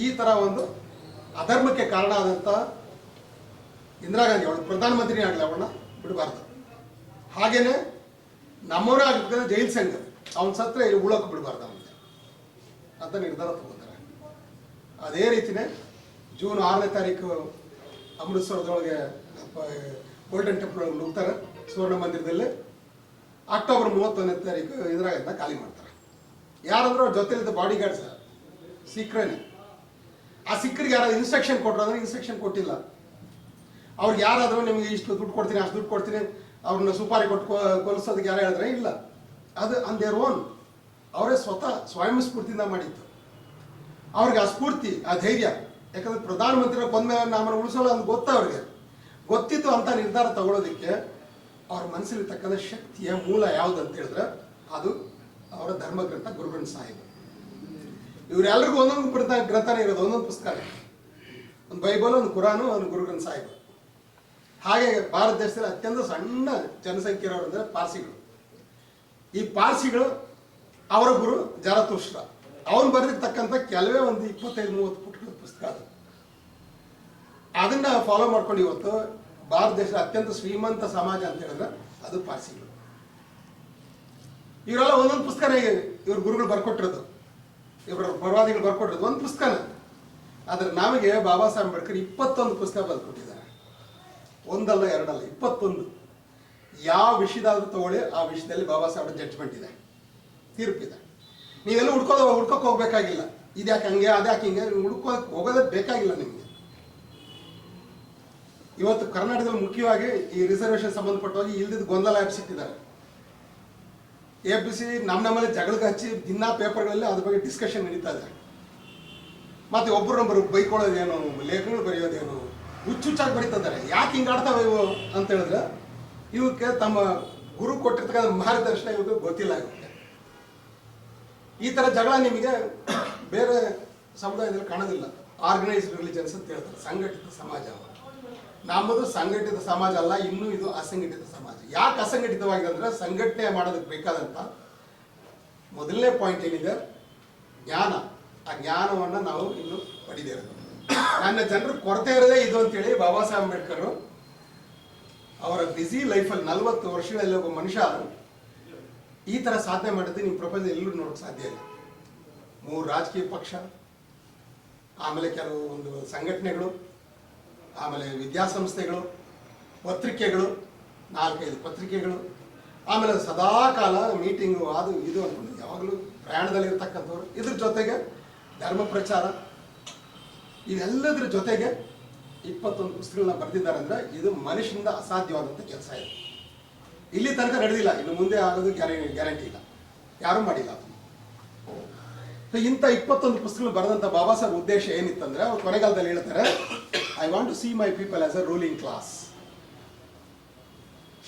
ಈ ಥರ ಒಂದು ಅಧರ್ಮಕ್ಕೆ ಕಾರಣ ಆದಂಥ ಇಂದಿರಾ ಗಾಂಧಿ ಅವಳು ಪ್ರಧಾನಮಂತ್ರಿ ಆಗಲಿ, ಅವಳನ್ನ ಬಿಡಬಾರ್ದು. ಹಾಗೇನೆ ನಮ್ಮವರೇ ಆಗಿರ್ತಕ್ಕಂಥ ಜೈಲ್ ಸಿಂಗ್ ಅವನ ಸತ್ರ ಇಲ್ಲಿ ಉಳೋಕೆ ಬಿಡಬಾರ್ದು ಅವನಿಗೆ ಅಂತ ನಿರ್ಧಾರ ತಗೋತಾರೆ. ಅದೇ ರೀತಿಯೇ ಜೂನ್ 6ನೇ ತಾರೀಕು ಅಮೃತ್ಸರದೊಳಗೆ ಗೋಲ್ಡನ್ ಟೆಂಪಲ್ ಒಳಗೆ ನುಗ್ತಾರೆ ಸುವರ್ಣ ಮಂದಿರದಲ್ಲಿ. ಅಕ್ಟೋಬರ್ 31ನೇ ತಾರೀಕು ಇಂದಿರಾ ಗಾಂಧಿನ ಖಾಲಿ ಮಾಡ್ತಾರೆ. ಯಾರಂದ್ರೆ ಅವ್ರ ಜೊತೆಲಿದ್ದ ಬಾಡಿ ಗಾರ್ಡ್ಸ್ ಸಿಖ್ರೇನೆ. ಆ ಸಿಖ್ರಿಗೆ ಯಾರಾದ್ರು ಇನ್ಸ್ಟ್ರಕ್ಷನ್ ಕೊಟ್ಟರು ಅಂದ್ರೆ ಇನ್ಸ್ಟ್ರಕ್ಷನ್ ಕೊಟ್ಟಿಲ್ಲ. ಅವ್ರಿಗೆ ಯಾರಾದರೂ ನಿಮಗೆ ಇಷ್ಟು ದುಡ್ಡು ಕೊಡ್ತೀನಿ, ಅಷ್ಟು ದುಡ್ಡು ಕೊಡ್ತೀನಿ, ಅವ್ರನ್ನ ಸುಪಾರಿ ಕೊಟ್ಟು ಕೊಲಿಸೋದಕ್ಕೆ ಯಾರು ಹೇಳಿದ್ರೆ ಇಲ್ಲ. ಅದು ಆನ್ ದೇರ್ ಓನ್, ಅವರೇ ಸ್ವತಃ ಸ್ವಯಂ ಸ್ಫೂರ್ತಿಯಿಂದ ಮಾಡಿತ್ತು. ಅವ್ರಿಗೆ ಆ ಸ್ಫೂರ್ತಿ, ಆ ಧೈರ್ಯ ಯಾಕಂದ್ರೆ ಪ್ರಧಾನಮಂತ್ರಿ ಕೊಂದ್ಮೇಲೆ ನಮ್ಮನ್ನು ಉಳಿಸೋಲ್ಲ ಅಂತ ಗೊತ್ತ ಅವ್ರಿಗೆ. ಗೊತ್ತಿತ್ತು ಅಂತ ನಿರ್ಧಾರ ತಗೊಳ್ಳೋದಕ್ಕೆ ಅವ್ರ ಮನಸ್ಸಲ್ಲಿರ್ತಕ್ಕಂಥ ಶಕ್ತಿಯ ಮೂಲ ಯಾವುದು ಅಂತ ಹೇಳಿದ್ರೆ ಅದು ಅವರ ಧರ್ಮಗ್ರಂಥ ಗುರುಗ್ರಂಥ ಸಾಹಿಬ್. ಇವರೆಲ್ಲರಿಗೂ ಒಂದೊಂದು ಗ್ರಂಥನೇ ಇರೋದು, ಒಂದೊಂದು ಪುಸ್ತಕನೇ. ಒಂದು ಬೈಬಲ್, ಒಂದು ಕುರಾನು, ಒಂದು ಗುರುಗ್ರಂಥ ಸಾಹಿಬ್. ಹಾಗೆ ಭಾರತ ದೇಶದಲ್ಲಿ ಅತ್ಯಂತ ಸಣ್ಣ ಜನಸಂಖ್ಯೆ ಇರೋರು ಅಂದರೆ ಪಾರ್ಸಿಗಳು. ಈ ಪಾರ್ಸಿಗಳು ಅವರ ಗುರು ಜರತುಷ್ಟ್ರ ಅವನು ಬರೆದಿರ್ತಕ್ಕಂಥ ಕೆಲವೇ ಒಂದು 25-30 ಪುಟಗಳ ಪುಸ್ತಕ ಅದು. ಅದನ್ನ ಫಾಲೋ ಮಾಡ್ಕೊಂಡು ಇವತ್ತು ಭಾರತ ದೇಶದ ಅತ್ಯಂತ ಶ್ರೀಮಂತ ಸಮಾಜ ಅಂತ ಹೇಳಿದ್ರೆ ಅದು ಪಾರ್ಸಿಗಳು. ಇವರೆಲ್ಲ ಒಂದೊಂದು ಪುಸ್ತಕನೇ ಇವ್ರ ಗುರುಗಳು ಬರ್ಕೊಟ್ಟಿರೋದು, ಇವರ ಪ್ರವಾದಿಗಳು ಬರ್ಕೊಟ್ಟಿರೋದು ಒಂದು ಪುಸ್ತಕನ. ಆದ್ರೆ ನಮಗೆ ಬಾಬಾ ಸಾಹೇಬ್ ಅಂಬೇಡ್ಕರ್ 21 ಪುಸ್ತಕ ಬರ್ಕೊಟ್ಟಿದ್ದಾರೆ. ಒಂದಲ್ಲ ಎರಡಲ್ಲ, 21. ಯಾವ ವಿಷಯದಾದ್ರೂ ತಗೊಳ್ಳಿ, ಆ ವಿಷಯದಲ್ಲಿ ಬಾಬಾ ಸಾಹೇಬ್ ಜಡ್ಜ್ಮೆಂಟ್ ಇದೆ, ತೀರ್ಪಿದೆ. ನೀವೆಲ್ಲ ಹುಡ್ಕೋಕ್ ಹೋಗ್ಬೇಕಾಗಿಲ್ಲ. ಇದ್ಯಾಕೆ ಹಂಗೆ, ಅದ್ಯಾಕೆ ಹಿಂಗೆ, ಹುಡ್ಕೋಕ್ ಹೋಗೋದೇ ಬೇಕಾಗಿಲ್ಲ ನಿಮಗೆ. ಇವತ್ತು ಕರ್ನಾಟಕದಲ್ಲಿ ಮುಖ್ಯವಾಗಿ ಈ ರಿಸರ್ವೇಷನ್ ಸಂಬಂಧಪಟ್ಟವಾಗಿ ಇಲ್ದಿದ್ದು ಗೊಂದಲ ಎಬ್ಸಿಟ್ಟಿದ್ದಾರೆ. ಎಬ್ಬಿಸಿ ನಮ್ಮಲ್ಲಿ ಜಗಳಕ್ಕೆ ಹಚ್ಚಿ ದಿನಾ ಪೇಪರ್ಗಳಲ್ಲಿ ಅದ್ರ ಬಗ್ಗೆ ಡಿಸ್ಕಷನ್ ನಡೀತಾ ಇದೆ. ಮತ್ತೆ ಒಬ್ಬರೊಬ್ಬರು ಬೈಕೊಳ್ಳೋದೇನು, ಲೇಖನಗಳು ಬರೆಯೋದೇನು, ಹುಚ್ಚುಚ್ಚಾಗಿ ಬರೀತಿದ್ದಾರೆ. ಯಾಕೆ ಹಿಂಗೆ ಆಡ್ತಾವೆ ಇವು ಅಂತ ಹೇಳಿದ್ರೆ ಇವಕ್ಕೆ ತಮ್ಮ ಗುರು ಕೊಟ್ಟಿರ್ತಕ್ಕಂಥ ಮಾರ್ಗದರ್ಶನ ಇವಾಗ ಗೊತ್ತಿಲ್ಲ. ಇವಕ್ಕೆ ಈ ಥರ ಜಗಳ ನಿಮಗೆ ಬೇರೆ ಸಮುದಾಯದಲ್ಲಿ ಕಾಣೋದಿಲ್ಲ. ಆರ್ಗನೈಸ್ಡ್ ರಿಲಿಜನ್ಸ್ ಅಂತ ಹೇಳ್ತಾರೆ, ಸಂಘಟಿತ ಸಮಾಜ. ನಮ್ಮದು ಸಂಘಟಿತ ಸಮಾಜ ಅಲ್ಲ, ಇನ್ನೂ ಇದು ಅಸಂಘಟಿತ ಸಮಾಜ. ಯಾಕೆ ಅಸಂಘಟಿತವಾಗಿದೆ ಅಂದರೆ ಸಂಘಟನೆ ಮಾಡೋದಕ್ಕೆ ಬೇಕಾದಂಥ ಮೊದಲನೇ ಪಾಯಿಂಟ್ ಏನಿದೆ, ಜ್ಞಾನ. ಆ ಜ್ಞಾನವನ್ನು ನಾವು ಇನ್ನೂ ಪಡೆದೇ ಇರೋದು. ನನ್ನ ಜನರ ಕೊರತೆ ಇರೋದೇ ಇದು ಅಂತೇಳಿ ಬಾಬಾ ಸಾಹೇಬ್ ಅಂಬೇಡ್ಕರ್ ಅವರ ಬ್ಯುಸಿ ಲೈಫಲ್ಲಿ 40 ವರ್ಷಗಳಲ್ಲಿ ಒಬ್ಬ ಮನುಷ್ಯ ಈ ಥರ ಸಾಧನೆ ಮಾಡಿದ್ರೆ ನಿಮ್ಮ ಪ್ರಪಂಚದಲ್ಲಿ ಎಲ್ಲರೂ ನೋಡೋಕ್ಕೆ ಸಾಧ್ಯ ಇಲ್ಲ. 3 ರಾಜಕೀಯ ಪಕ್ಷ, ಆಮೇಲೆ ಕೆಲವು ಒಂದು ಸಂಘಟನೆಗಳು, ಆಮೇಲೆ ವಿದ್ಯಾಸಂಸ್ಥೆಗಳು, ಪತ್ರಿಕೆಗಳು, 4-5 ಪತ್ರಿಕೆಗಳು, ಆಮೇಲೆ ಸದಾ ಕಾಲ ಮೀಟಿಂಗು ಅದು ಇದು ಅಂದ್ಕೊಂಡು ಯಾವಾಗಲೂ ಪ್ರಯಾಣದಲ್ಲಿರ್ತಕ್ಕಂಥವ್ರು. ಇದ್ರ ಜೊತೆಗೆ ಧರ್ಮ ಪ್ರಚಾರ, ಇವೆಲ್ಲದರ ಜೊತೆಗೆ 21 ಪುಸ್ತಕಗಳನ್ನ ಬರೆದಿದ್ದಾರೆ. ಅಂದರೆ ಇದು ಮನುಷ್ಯನಿಂದ ಅಸಾಧ್ಯವಾದಂಥ ಕೆಲಸ ಇದೆ. ಇಲ್ಲಿ ತನಕ ನಡೆದಿಲ್ಲ, ಇನ್ನು ಮುಂದೆ ಆಗೋದು ಗ್ಯಾರಂಟಿ ಇಲ್ಲ, ಯಾರೂ ಮಾಡಿಲ್ಲ. ಇಂಥ 21 ಪುಸ್ತಕಗಳು ಬರೆದಂಥ ಬಾಬಾ ಸಾಹೇಬ್ ಉದ್ದೇಶ ಏನಿತ್ತಂದ್ರೆ, ಅವ್ರು ಕೊನೆಗಾಲದಲ್ಲಿ ಹೇಳ್ತಾರೆ, I want to see my people as a ruling class,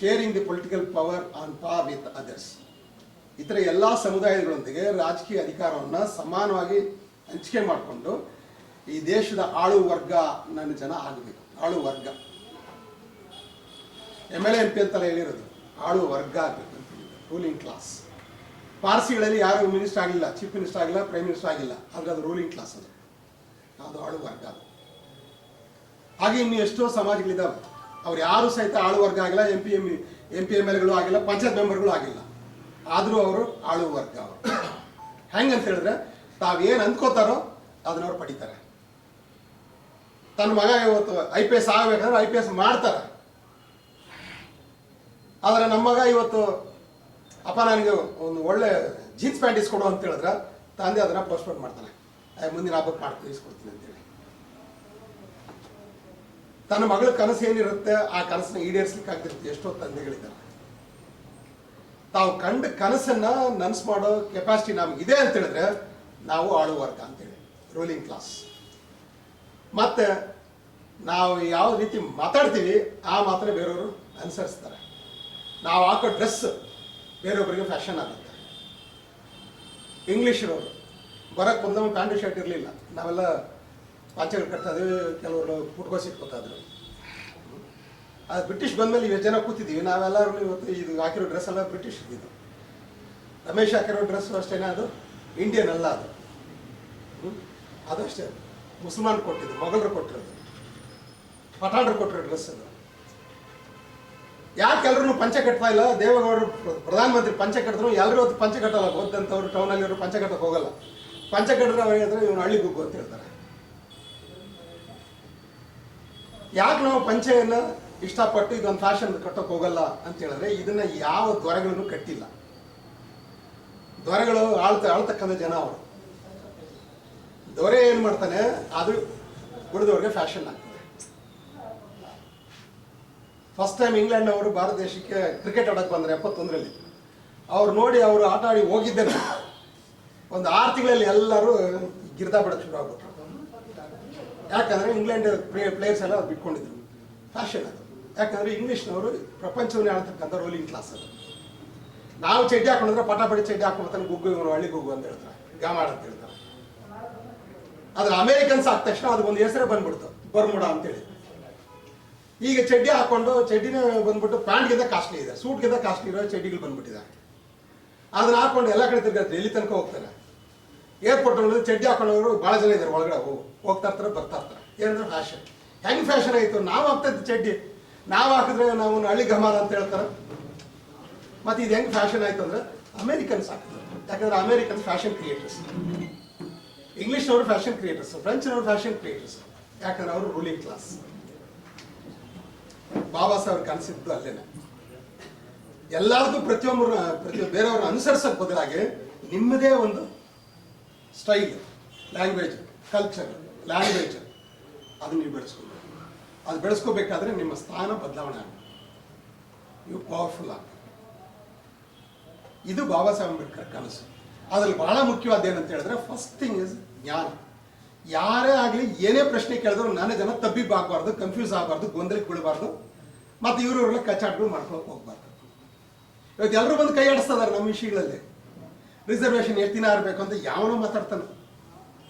sharing the political power on par with others. ಇತರ ಎಲ್ಲ ಸಮುದಾಯಗಳೊಂದಿಗೆ ರಾಜಕೀಯ ಅಧಿಕಾರವನ್ನು ಸಮಾನವಾಗಿ ಹಂಚಿಕೆ ಮಾಡಿಕೊಂಡು ಈ ದೇಶದ ಆಳು ವರ್ಗ ನನ್ನ ಜನ ಆಗಬೇಕು. ಆಳು ವರ್ಗ, MLA MP ಅಂತೆಲ್ಲ ಹೇಳಿರೋದು, ಆಳು ವರ್ಗ ಆಗಬೇಕು ಅಂತ ಹೇಳಿದ್ರು, ರೂಲಿಂಗ್ ಕ್ಲಾಸ್. ಪಾರ್ಸಿಗಳಲ್ಲಿ ಯಾರು ಮಿನಿಸ್ಟರ್ ಆಗಲಿಲ್ಲ, ಚೀಫ್ ಮಿನಿಸ್ಟರ್ ಆಗಿಲ್ಲ, ಪ್ರೈಮ್ ಮಿನಿಸ್ಟರ್ ಆಗಿಲ್ಲ, ಆದರೆ ಅದು ರೂಲಿಂಗ್ ಕ್ಲಾಸ್. ಅದು ಆಳು ವರ್ಗ. ಹಾಗೆ ಇನ್ನು ಎಷ್ಟೋ ಸಮಾಜಗಳಿದ್ದಾವೆ, ಅವ್ರು ಯಾರು ಸಹಿತ ಆಳು ವರ್ಗ ಆಗಿಲ್ಲ, MP MLAಗಳು ಆಗಿಲ್ಲ, ಪಂಚಾಯತ್ ಮೆಂಬರ್ಗಳು ಆಗಿಲ್ಲ, ಆದರೂ ಅವರು ಆಳು ವರ್ಗ. ಅವರು ಹೆಂಗಂತ ಹೇಳಿದ್ರೆ ತಾವೇನು ಅಂದ್ಕೋತಾರೋ ಅದನ್ನ ಅವ್ರು ಪಡಿತಾರೆ. ತನ್ನ ಮಗ ಇವತ್ತು IPS ಆಗಬೇಕಂದ್ರೆ IPS ಮಾಡ್ತಾರೆ. ಆದರೆ ನಮ್ಮ ಮಗ ಇವತ್ತು ಅಪ್ಪ ನನಗೆ ಒಂದು ಒಳ್ಳೆ ಜೀನ್ಸ್ ಪ್ಯಾಂಟ್ ಇಸ್ಕೊಡು ಅಂತ ಹೇಳಿದ್ರೆ ತಂದೆ ಅದನ್ನು ಪೋಸ್ಟ್ಪೋನ್ ಮಾಡ್ತಾನೆ, ಮುಂದಿನ ಹಬ್ಬಕ್ಕೆ ಮಾಡ್ತೀನಿ ಇಸ್ಕೊಡ್ತೀನಿ ಅಂತೇಳಿ. ತನ್ನ ಮಗಳ ಕನಸು ಏನಿರುತ್ತೆ ಆ ಕನಸನ್ನ ಈಡೇರಿಸ್ಲಿಕ್ಕೆ ಆಗ್ತಿರುತ್ತೆ ಎಷ್ಟೋ ತಂದೆಗಳಿದ್ದಾರೆ. ತಾವು ಕಂಡ ಕನಸನ್ನ ನನಸು ಮಾಡೋ ಕೆಪಾಸಿಟಿ ನಮಗಿದೆ ಅಂತ ಹೇಳಿದ್ರೆ ನಾವು ಆಳು ವರ್ಗ ಅಂತೇಳಿ, ರೂಲಿಂಗ್ ಕ್ಲಾಸ್. ಮತ್ತೆ ನಾವು ಯಾವ ರೀತಿ ಮಾತಾಡ್ತೀವಿ ಆ ಮಾತನ್ನ ಬೇರೆಯವರು ಅನುಸರಿಸ್ತಾರೆ. ನಾವು ಹಾಕೋ ಡ್ರೆಸ್ ಬೇರೆಯೊಬ್ಬರಿಗೆ ಫ್ಯಾಷನ್ ಆಗುತ್ತೆ. ಇಂಗ್ಲೀಷರವರು ಬರೋಕ್ಕೆ ಬಂದವ ಪ್ಯಾಂಟು ಶರ್ಟ್ ಇರಲಿಲ್ಲ, ನಾವೆಲ್ಲ ಪಾಂಚೆಗಳು ಕಟ್ತಾ ಇದ್ವಿ, ಕೆಲವರು ಪುಟ್ಕೋಸಿ ಇಟ್ಕೋತಾ ಇದ್ರು. ಅದು ಬ್ರಿಟಿಷ್ ಬಂದಮೇಲೆ ಇವತ್ತು ಜನ ಕೂತಿದ್ದೀವಿ ನಾವೆಲ್ಲರೂ. ಇವತ್ತು ಇದು ಹಾಕಿರೋ ಡ್ರೆಸ್ ಎಲ್ಲ ಬ್ರಿಟಿಷ್ ಇದ್ದಿದ್ದು. ರಮೇಶ್ ಹಾಕಿರೋ ಡ್ರೆಸ್ ಅಷ್ಟೇನೆ, ಅದು ಇಂಡಿಯನ್ ಅಲ್ಲ, ಅದು ಅಷ್ಟೇ ಮುಸಲ್ಮಾನ್ ಕೊಟ್ಟಿದ್ದು, ಮೊಘಲರು ಕೊಟ್ಟಿರೋದು, ಪಠಾಣರು ಕೊಟ್ಟಿರೋ ಡ್ರೆಸ್ ಅದು. ಯಾಕೆ ಎಲ್ಲರೂ ಪಂಚೆ ಕಟ್ತಾ ಇಲ್ಲ? ದೇವೇಗೌಡರು ಪ್ರಧಾನಮಂತ್ರಿ ಪಂಚೆ ಕಟ್ಟಿದ್ರು, ಎಲ್ಲರೂ ಹೊತ್ತು ಪಂಚೆ ಕಟ್ಟಲ್ಲ. ಓದಂಥವ್ರು ಟೌನಲ್ಲಿರೋ ಪಂಚೆ ಕಟ್ಟಕ್ಕೆ ಹೋಗಲ್ಲ. ಪಂಚೆ ಕಟ್ಟಿದ್ರೆ ಅವ್ರು ಹೇಳಿದ್ರೆ ಇವನು ಹಳ್ಳಿ ಗುಗ್ಗು ಅಂತ ಹೇಳ್ತಾರೆ. ಯಾಕೆ ನಾವು ಪಂಚೆಯನ್ನು ಇಷ್ಟಪಟ್ಟು ಇದೊಂದು ಫ್ಯಾಷನ್ ಕಟ್ಟೋಕೆ ಹೋಗಲ್ಲ ಅಂತ ಹೇಳಿದ್ರೆ ಇದನ್ನ ಯಾವ ದೊರೆಗಳನ್ನು ಕಟ್ಟಿಲ್ಲ. ದೊರೆಗಳು ಆಳ್ತಕ್ಕಂಥ ಜನ ಅವರು. ದೊರೆ ಏನು ಮಾಡ್ತಾನೆ ಅದು ಉಳಿದವ್ರಿಗೆ ಫ್ಯಾಷನ್ ಆಗ್ತದೆ. ಫಸ್ಟ್ ಟೈಮ್ ಇಂಗ್ಲೆಂಡ್ ಅವರು ಭಾರತ ದೇಶಕ್ಕೆ ಕ್ರಿಕೆಟ್ ಆಡೋಕ್ಕೆ ಬಂದರೆ 71ರಲ್ಲಿ ಅವ್ರು ನೋಡಿ ಅವರು ಆಟ ಆಡಿ ಹೋಗಿದ್ದೇನೆ. ಒಂದು 6 ತಿಂಗಳಲ್ಲಿ ಎಲ್ಲರೂ ಗಿರ್ದಾ ಬಿಡೋಕ್ಕೆ ಶುರು ಆಗ್ಬಿಟ್ರು. ಯಾಕಂದರೆ ಇಂಗ್ಲೆಂಡ್ ಪ್ಲೇಯರ್ಸ್ ಎಲ್ಲ ಬಿಟ್ಕೊಂಡಿದ್ರು, ಫ್ಯಾಷನ್ ಅದು. ಯಾಕಂದರೆ ಇಂಗ್ಲೀಷ್ನವರು ಪ್ರಪಂಚವನ್ನೇ ಆಳ್ತಕ್ಕಂಥ ರೂಲಿಂಗ್ ಕ್ಲಾಸ್ ಅದು. ನಾವು ಚಡ್ಡಿ ಹಾಕೊಂಡ್ರೆ ಪಟಾಪಟಿ ಚಡ್ಡಿ ಹಾಕೊಂಡ್ಬರ್ತಾನೆ, ಗುಗ್ಗು ಇವರು ಹಳ್ಳಿ ಗುಗ್ಗು ಅಂತ ಹೇಳ್ತಾರೆ, ಗಾಮಾಡ್ ಅಂತ ಹೇಳ್ತಾರೆ. ಆದ್ರೆ ಅಮೇರಿಕನ್ಸ್ ಆದ ತಕ್ಷಣ ಅದಕ್ಕೊಂದು ಹೆಸರೇ ಬಂದ್ಬಿಡ್ತು, ಬರ್ಮುಡಾ ಅಂತೇಳಿ. ಈಗ ಚಡ್ಡಿ ಹಾಕೊಂಡು ಚಡ್ಡಿನ ಬಂದ್ಬಿಟ್ಟು ಪ್ಯಾಂಟ್ಗಿಂತ ಕಾಸ್ಟ್ಲಿ ಇದೆ, ಸೂಟ್ಗಿಂತ ಕಾಸ್ಟ್ಲಿ ಇರೋ ಚಡ್ಡಿಗಳು ಬಂದ್ಬಿಟ್ಟಿದೆ. ಅದನ್ನ ಹಾಕೊಂಡು ಎಲ್ಲ ಕಡೆ ತಿರ್ಗಾಡ್ತಾರೆ, ಎಲ್ಲಿ ತನಕ ಹೋಗ್ತಾರೆ. ಏರ್ಪೋರ್ಟ್ ಚಡ್ಡಿ ಹಾಕೊಂಡವರು ಭಾಳ ಜನ ಇದ್ದಾರೆ, ಒಳಗಡೆ ಹೋಗ್ತಾ ಇರ್ತಾರೆ, ಬರ್ತಾ ಇರ್ತಾರೆ. ಏನಂದ್ರೆ ಫ್ಯಾಷನ್. ಹೆಂಗ್ ಫ್ಯಾಷನ್ ಆಯಿತು? ನಾವು ಹಾಕ್ತೈತೆ ಚಡ್ಡಿ, ನಾವು ಹಾಕಿದ್ರೆ ನಾವು ಹಳ್ಳಿ ಗಮಾನ ಅಂತ ಹೇಳ್ತಾರೆ. ಮತ್ತೆ ಇದು ಹೆಂಗ್ ಫ್ಯಾಷನ್ ಆಯ್ತು ಅಂದ್ರೆ ಅಮೇರಿಕನ್ಸ್ ಹಾಕ್ತಾರೆ. ಯಾಕಂದ್ರೆ ಅಮೇರಿಕನ್ಸ್ ಫ್ಯಾಷನ್ ಕ್ರಿಯೇಟರ್ಸ್, ಇಂಗ್ಲೀಷ್ನವರು ಫ್ಯಾಷನ್ ಕ್ರಿಯೇಟರ್ಸ್, ಫ್ರೆಂಚ್ನವರು ಫ್ಯಾಷನ್ ಕ್ರಿಯೇಟರ್ಸ್. ಯಾಕಂದ್ರೆ ಅವರು ರೂಲಿಂಗ್ ಕ್ಲಾಸ್. ಬಾಬಾ ಸಾಹೇಬ್ ಕನಸಿದ್ದು ಅಲ್ಲೇನೆ. ಎಲ್ಲರಿಗೂ ಪ್ರತಿಯೊಬ್ಬರು ಬೇರೆಯವ್ರನ್ನ ಅನುಸರಿಸೋಕೆ ಬದಲಾಗಿ ನಿಮ್ಮದೇ ಒಂದು ಸ್ಟೈಲ್, ಲ್ಯಾಂಗ್ವೇಜ್, ಕಲ್ಚರ್, ಲ್ಯಾಂಗ್ವೇಜ್ ಅದನ್ನ ನೀವು ಬೆಳೆಸ್ಕೋಬೇಕು. ಅದು ಬೆಳೆಸ್ಕೋಬೇಕಾದ್ರೆ ನಿಮ್ಮ ಸ್ಥಾನ ಬದಲಾವಣೆ ಆಗುತ್ತೆ, ನೀವು ಪವರ್ಫುಲ್ ಆಗ. ಇದು ಬಾಬಾ ಸಾಹೇಬ್ ಅಂಬೇಡ್ಕರ್ ಕನಸು. ಅದ್ರಲ್ಲಿ ಬಹಳ ಮುಖ್ಯವಾದ ಏನಂತ ಹೇಳಿದ್ರೆ, ಫಸ್ಟ್ ಥಿಂಗ್ ಇಸ್ ಜ್ಞಾನ. ಯಾರೇ ಆಗಲಿ ಏನೇ ಪ್ರಶ್ನೆ ಕೇಳಿದ್ರು ನನ್ನ ಜನ ತಬ್ಬಿಬ್ಬಾಗಬಾರ್ದು, ಕನ್ಫ್ಯೂಸ್ ಆಗಬಾರ್ದು, ಗೊಂದಲಕ್ಕೆ ಬೀಳಬಾರ್ದು, ಮತ್ತು ಇವ್ರವ್ರೆಲ್ಲ ಕಚ್ಚಾಟಗಳು ಮಾಡ್ಕೊಳಕ್ಕೆ ಹೋಗ್ಬಾರ್ದು. ಇವತ್ತು ಎಲ್ಲರೂ ಬಂದು ಕೈ ಆಡಿಸ್ತಾ ಇದಾರೆ ನಮ್ಮ ವಿಷಯಗಳಲ್ಲಿ. ರಿಸರ್ವೇಷನ್ ಎಷ್ಟು ದಿನ ಇರಬೇಕು ಅಂತ ಯಾವನೋ ಮಾತಾಡ್ತಾನೆ,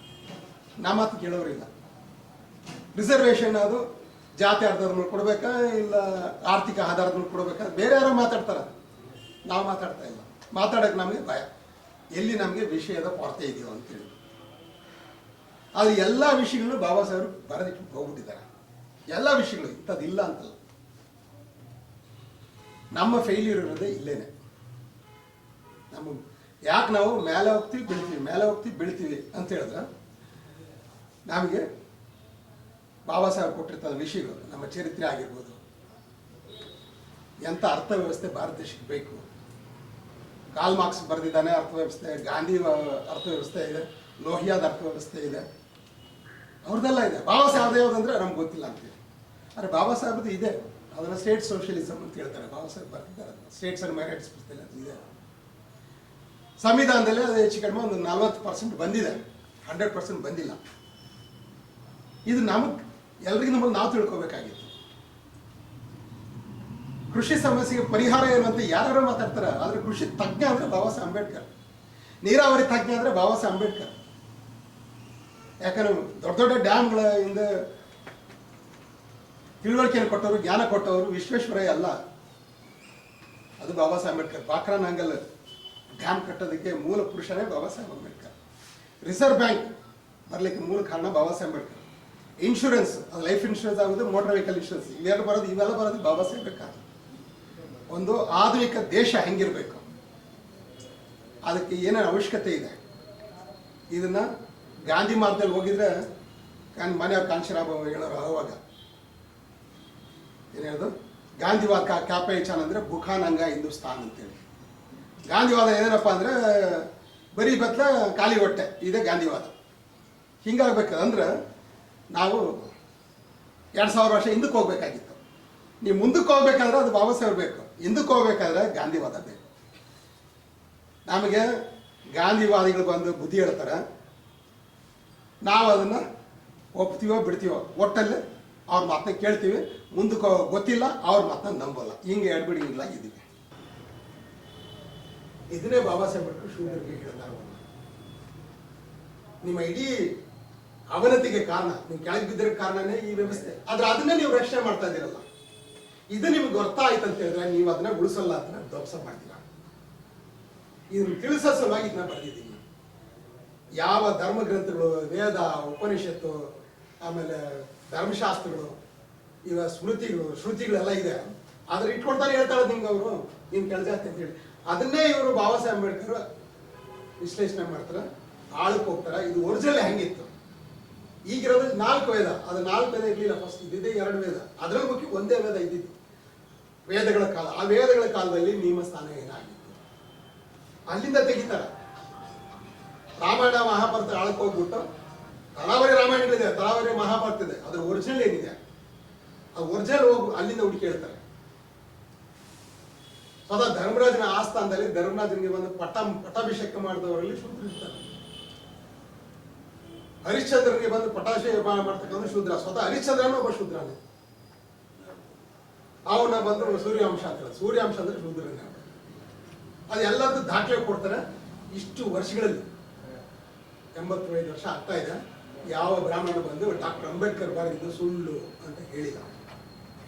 ನಾ ಮಾತು ಕೇಳೋರಿಲ್ಲ. ರಿಸರ್ವೇಷನ್ ಅದು ಜಾತಿ ಆಧಾರದ ಮೇಲೆ ಕೊಡ್ಬೇಕಾ ಇಲ್ಲ ಆರ್ಥಿಕ ಆಧಾರದ ಮೇಲೆ ಕೊಡ್ಬೇಕಾ, ಬೇರೆ ಯಾರೋ ಮಾತಾಡ್ತಾರೆ, ನಾವು ಮಾತಾಡ್ತಾ ಇಲ್ಲ. ಮಾತಾಡೋಕೆ ನಮಗೆ ಭಯ, ಎಲ್ಲಿ ನಮಗೆ ವಿಷಯದ ಕೊರತೆ ಇದೆಯೋ ಅಂತೇಳಿ. ಆದರೆ ಎಲ್ಲ ವಿಷಯಗಳನ್ನು ಬಾಬಾ ಸಾಹೇಬರು ಬರೆದಿಟ್ಟು ಹೋಗ್ಬಿಟ್ಟಿದ್ದಾರೆ. ಎಲ್ಲ ವಿಷಯಗಳು ಇಂಥದ್ದು ಇಲ್ಲ ಅಂತಲ್ಲ. ನಮ್ಮ ಫೇಲ್ಯೂರ್ ಇರೋದೇ ಇಲ್ಲೇನೆ. ನಮ್ಮ ಯಾಕೆ ನಾವು ಮೇಲೆ ಹೋಗ್ತೀವಿ ಬೆಳಿತೀವಿ, ಮೇಲೆ ಹೋಗ್ತೀವಿ ಬೆಳಿತೀವಿ ಅಂತ ಹೇಳಿದ್ರೆ, ನಮಗೆ ಬಾಬಾ ಸಾಹೇಬ್ ಕೊಟ್ಟಿರ್ತಾರ ವಿಷಯಗಳು, ನಮ್ಮ ಚರಿತ್ರೆ ಆಗಿರ್ಬೋದು, ಎಂಥ ಅರ್ಥವ್ಯವಸ್ಥೆ ಭಾರತ ದೇಶಕ್ಕೆ ಬೇಕು. ಕಾಲ್ ಮಾರ್ಕ್ಸ್ ಬರೆದಿದ್ದಾನೆ ಅರ್ಥವ್ಯವಸ್ಥೆ, ಗಾಂಧಿ ಅರ್ಥವ್ಯವಸ್ಥೆ ಇದೆ, ಲೋಹಿಯಾದ ಅರ್ಥವ್ಯವಸ್ಥೆ ಇದೆ, ಅವ್ರದ್ದೆಲ್ಲ ಇದೆ. ಬಾಬಾ ಸಾಹೇಬ್ ಯಾವುದಂದ್ರೆ ನಮ್ಗೆ ಗೊತ್ತಿಲ್ಲ ಅಂತೇಳಿ. ಆದರೆ ಬಾಬಾ ಸಾಹೇಬ್ದು ಇದೆ, ಅದನ್ನು ಸ್ಟೇಟ್ ಸೋಷಿಯಲಿಸಮ್ ಅಂತ ಹೇಳ್ತಾರೆ. ಬಾಬಾ ಸಾಹೇಬ್ ಬರ್ತಿದ್ದಾರೆ, ಸ್ಟೇಟ್ಸ್ ಅಂಡ್ ಮೈನಾರಿಟೀಸ್ ಪುಸ್ತಕ ಇದೆ. ಸಂವಿಧಾನದಲ್ಲಿ ಅದು ಹೆಚ್ಚು ಕಡಿಮೆ ಒಂದು 40% ಬಂದಿದೆ, 100% ಬಂದಿಲ್ಲ. ಇದು ನಮಗೆ ಎಲ್ರಿಗೂ ನಮ್ಮಲ್ಲಿ ನಾವು ತಿಳ್ಕೊಬೇಕಾಗಿತ್ತು. ಕೃಷಿ ಸಮಸ್ಯೆಗೆ ಪರಿಹಾರ ಏನು ಅಂತ ಯಾರು ಮಾತಾಡ್ತಾರೆ, ಆದರೆ ಕೃಷಿ ತಜ್ಞ ಅಂದರೆ ಬಾಬಾ ಸಾಹೇಬ್ ಅಂಬೇಡ್ಕರ್, ನೀರಾವರಿ ತಜ್ಞ ಅಂದರೆ ಬಾಬಾ ಸಾಹೇಬ್ ಅಂಬೇಡ್ಕರ್. ಯಾಕಂದ್ರೆ ದೊಡ್ಡ ದೊಡ್ಡ ಡ್ಯಾಮ್ಗಳ ಹಿಂದೆ ತಿಳುವಳಿಕೆಯನ್ನು ಕೊಟ್ಟವರು, ಜ್ಞಾನ ಕೊಟ್ಟವರು ವಿಶ್ವೇಶ್ವರಯ್ಯ ಅಲ್ಲ, ಅದು ಬಾಬಾ ಸಾಹೇಬ್ ಅಂಬೇಡ್ಕರ್. ಬಾಕ್ರಾ ನಾಂಗಲ್ ಡ್ಯಾಮ್ ಕಟ್ಟೋದಕ್ಕೆ ಮೂಲ ಪುರುಷನೇ ಬಾಬಾ ಸಾಹೇಬ್ ಅಂಬೇಡ್ಕರ್. ರಿಸರ್ವ್ ಬ್ಯಾಂಕ್ ಬರಲಿಕ್ಕೆ ಮೂಲ ಕಾರಣ ಬಾಬಾ ಸಾಹೇಬ್ ಅಂಬೇಡ್ಕರ್. ಇನ್ಶೂರೆನ್ಸ್, ಅದು ಲೈಫ್ ಇನ್ಶೂರೆನ್ಸ್ ಆಗೋದು, ಮೋಟರ್ ವೆಹಿಕಲ್ ಇನ್ಶೂರೆನ್ಸ್, ಇವೆಲ್ಲ ಬರೋದು ಬಾಬಾ ಸಾಹೇಬ್ ಅಂಬೇಡ್ಕರ್. ಒಂದು ಆಧುನಿಕ ದೇಶ ಹೆಂಗಿರಬೇಕು, ಅದಕ್ಕೆ ಏನೇನು ಅವಶ್ಯಕತೆ ಇದೆ, ಇದನ್ನ ಗಾಂಧಿ ಮಾರ್ಗದಲ್ಲಿ ಹೋಗಿದ್ರೆ ಮನೆಯವ್ರ ಕಾಂಶಿರಾಬ್ ಹೇಳೋರು ಅವಾಗ ಏನು ಹೇಳೋದು, ಗಾಂಧಿವಾದ ಕ್ಯಾಪೆ ಚಾನ್ ಅಂದರೆ ಬುಖಾನಂಗ ಹಿಂದೂಸ್ತಾನ್ ಅಂತೇಳಿ. ಗಾಂಧಿವಾದ ಏನಪ್ಪ ಅಂದರೆ ಬರೀ ಬತ್ಲ ಖಾಲಿ ಹೊಟ್ಟೆ, ಇದೇ ಗಾಂಧಿವಾದ. ಹಿಂಗಾಗ್ಬೇಕಂದ್ರೆ ನಾವು 2000 ವರ್ಷ ಹಿಂದಕ್ಕೆ ಹೋಗ್ಬೇಕಾಗಿತ್ತು. ನೀವು ಮುಂದಕ್ಕೆ ಹೋಗ್ಬೇಕಾದ್ರೆ ಅದು ಬಾಬಾ ಸಾಹೇಬ್ ಬೇಕು, ಹಿಂದಕ್ಕೆ ಹೋಗ್ಬೇಕಾದ್ರೆ ಗಾಂಧಿವಾದ ಬೇಕು. ನಮಗೆ ಗಾಂಧಿವಾದಿಗಳು ಬಂದು ಬುದ್ಧಿ ಹೇಳ್ತಾರೆ, ನಾವು ಅದನ್ನು ಒಪ್ತೀವೋ ಬಿಡ್ತೀವೋ, ಒಟ್ಟಲ್ಲಿ ಅವ್ರ ಮಾತನ್ನ ಕೇಳ್ತೀವಿ, ಮುಂದಕ್ಕೆ ಗೊತ್ತಿಲ್ಲ ಅವ್ರ ಮಾತನ್ನ ನಂಬಲ್ಲ. ಹಿಂಗೆ ಎಡ್ಬಿಡಿಂಗಿಲ್ಲ ಇದ್ದೀವಿ. ಇದನ್ನೇ ಬಾಬಾ ಸಾಹೇಬ್ ಅಂಬೇಡ್ಕರ್ ಶೂದ್ರರಿಗೆ ಹೇಳಿದ್ದಾರೆ. ನಿಮ್ಮ ಇಡೀ ಅವನತಿಗೆ ಕಾರಣ, ನೀವು ಕೆಳಗೆ ಬಿದ್ದಿರೋ ಕಾರಣನೇ ಈ ವ್ಯವಸ್ಥೆ. ಆದ್ರೆ ಅದನ್ನೇ ನೀವು ರಕ್ಷಣೆ ಮಾಡ್ತಾ ಇದ್ದೀರಲ್ಲ, ಇದು ನಿಮ್ಗೆ ಅರ್ಥ ಆಯ್ತು ಅಂತ ಹೇಳಿದ್ರೆ ನೀವು ಅದನ್ನ ಉಳಿಸಲ್ಲ, ಅದನ್ನ ಧ್ವಂಸ ಮಾಡ್ತೀರಾ. ಇದನ್ನು ತಿಳಿಸೋ ಸಲುವಾಗಿ ಇದನ್ನ ಬರೆದಿದ್ದೀನಿ. ಯಾವ ಧರ್ಮ ಗ್ರಂಥಗಳು, ವೇದ, ಉಪನಿಷತ್ತು, ಆಮೇಲೆ ಧರ್ಮಶಾಸ್ತ್ರಗಳು, ಇವ ಸ್ಮೃತಿಗಳು, ಶ್ರುತಿಗಳೆಲ್ಲ ಇದೆ, ಆದ್ರೆ ಇಟ್ಕೊಳ್ತಾರೆ ಹೇಳ್ತಾಳೆ ನಿಮ್ಗೆ ಅವರು, ನೀನು ಕೆಳಜಾತಿ ಅಂತ ಹೇಳಿ. ಅದನ್ನೇ ಇವರು ಬಾಬಾ ಸಾಹೇಬ್ ಅಂಬೇಡ್ಕರ್ ವಿಶ್ಲೇಷಣೆ ಮಾಡ್ತಾರೆ, ಆಳಕ್ಕೆ ಹೋಗ್ತಾರೆ. ಇದು ಒರಿಜಿನಲ್ ಹೆಂಗಿತ್ತು, ಈಗಿರೋದು 4 ವೇದ, ಅದು 4 ವೇದ ಇರಲಿಲ್ಲ ಫಸ್ಟ್, ಇದ್ದಿದ್ದೇ 2 ವೇದ, ಅದರಲ್ಲಿ ಮುಖ್ಯ ಒಂದೇ ವೇದ ಇದ್ದಿದ್ದು ವೇದಗಳ ಕಾಲ. ಆ ವೇದಗಳ ಕಾಲದಲ್ಲಿ ನಿಯಮಸ್ಥಾನ ಏನಾಗಿತ್ತು ಅಲ್ಲಿಂದ ತೆಗಿತಾರೆ. ರಾಮಾಯಣ ಮಹಾಭಾರತ ಆಳಕ್ಕೆ ಹೋಗ್ಬಿಟ್ಟು ತರಾವರಿ ರಾಮಾಯಣಗಳಿದೆ, ತರಾವರಿ ಮಹಾಭಾರತ ಇದೆ, ಅದ್ರ ಒರಿಜಿನಲ್ ಏನಿದೆ ಆ ಒರಿಜಿನಲ್ ಹೋಗಿ ಅಲ್ಲಿಂದ ಹುಡುಕಿ ಹೇಳ್ತಾರೆ. ಸದಾ ಧರ್ಮರಾಜನ ಆಸ್ಥಾನದಲ್ಲಿ ಧರ್ಮರಾಜನಿಗೆ ಒಂದು ಪಟ್ಟಾಭಿಷೇಕ ಮಾಡಿದವರಲ್ಲಿ ಶೂದ್ರರು ಇರ್ತಾರೆ. ಹರಿಶ್ಚಂದ್ರನಿಗೆ ಬಂದು ಪಟಾಶೆ ಮಾಡ್ತಕ್ಕಂಥ ಶೂದ್ರ, ಸ್ವತಃ ಹರಿಶ್ಚಂದ್ರನ ಒಬ್ಬ ಶೂದ್ರನೇ. ಅವನ ಬಂದು ಸೂರ್ಯಾಂಶ ಅಂತ, ಸೂರ್ಯಾಂಶ ಅಂದ್ರೆ ಶೂದ್ರನೇ. ಅದು ಎಲ್ಲದೂ ದಾಖಲೆ ಕೊಡ್ತಾರೆ. ಇಷ್ಟು ವರ್ಷಗಳಲ್ಲಿ 85 ವರ್ಷ ಆಗ್ತಾ ಇದೆ, ಯಾವ ಬ್ರಾಹ್ಮಣ ಬಂದು ಡಾಕ್ಟರ್ ಅಂಬೇಡ್ಕರ್ ಬರೆದಿದ್ದು ಸುಳ್ಳು ಅಂತ ಹೇಳಿದ.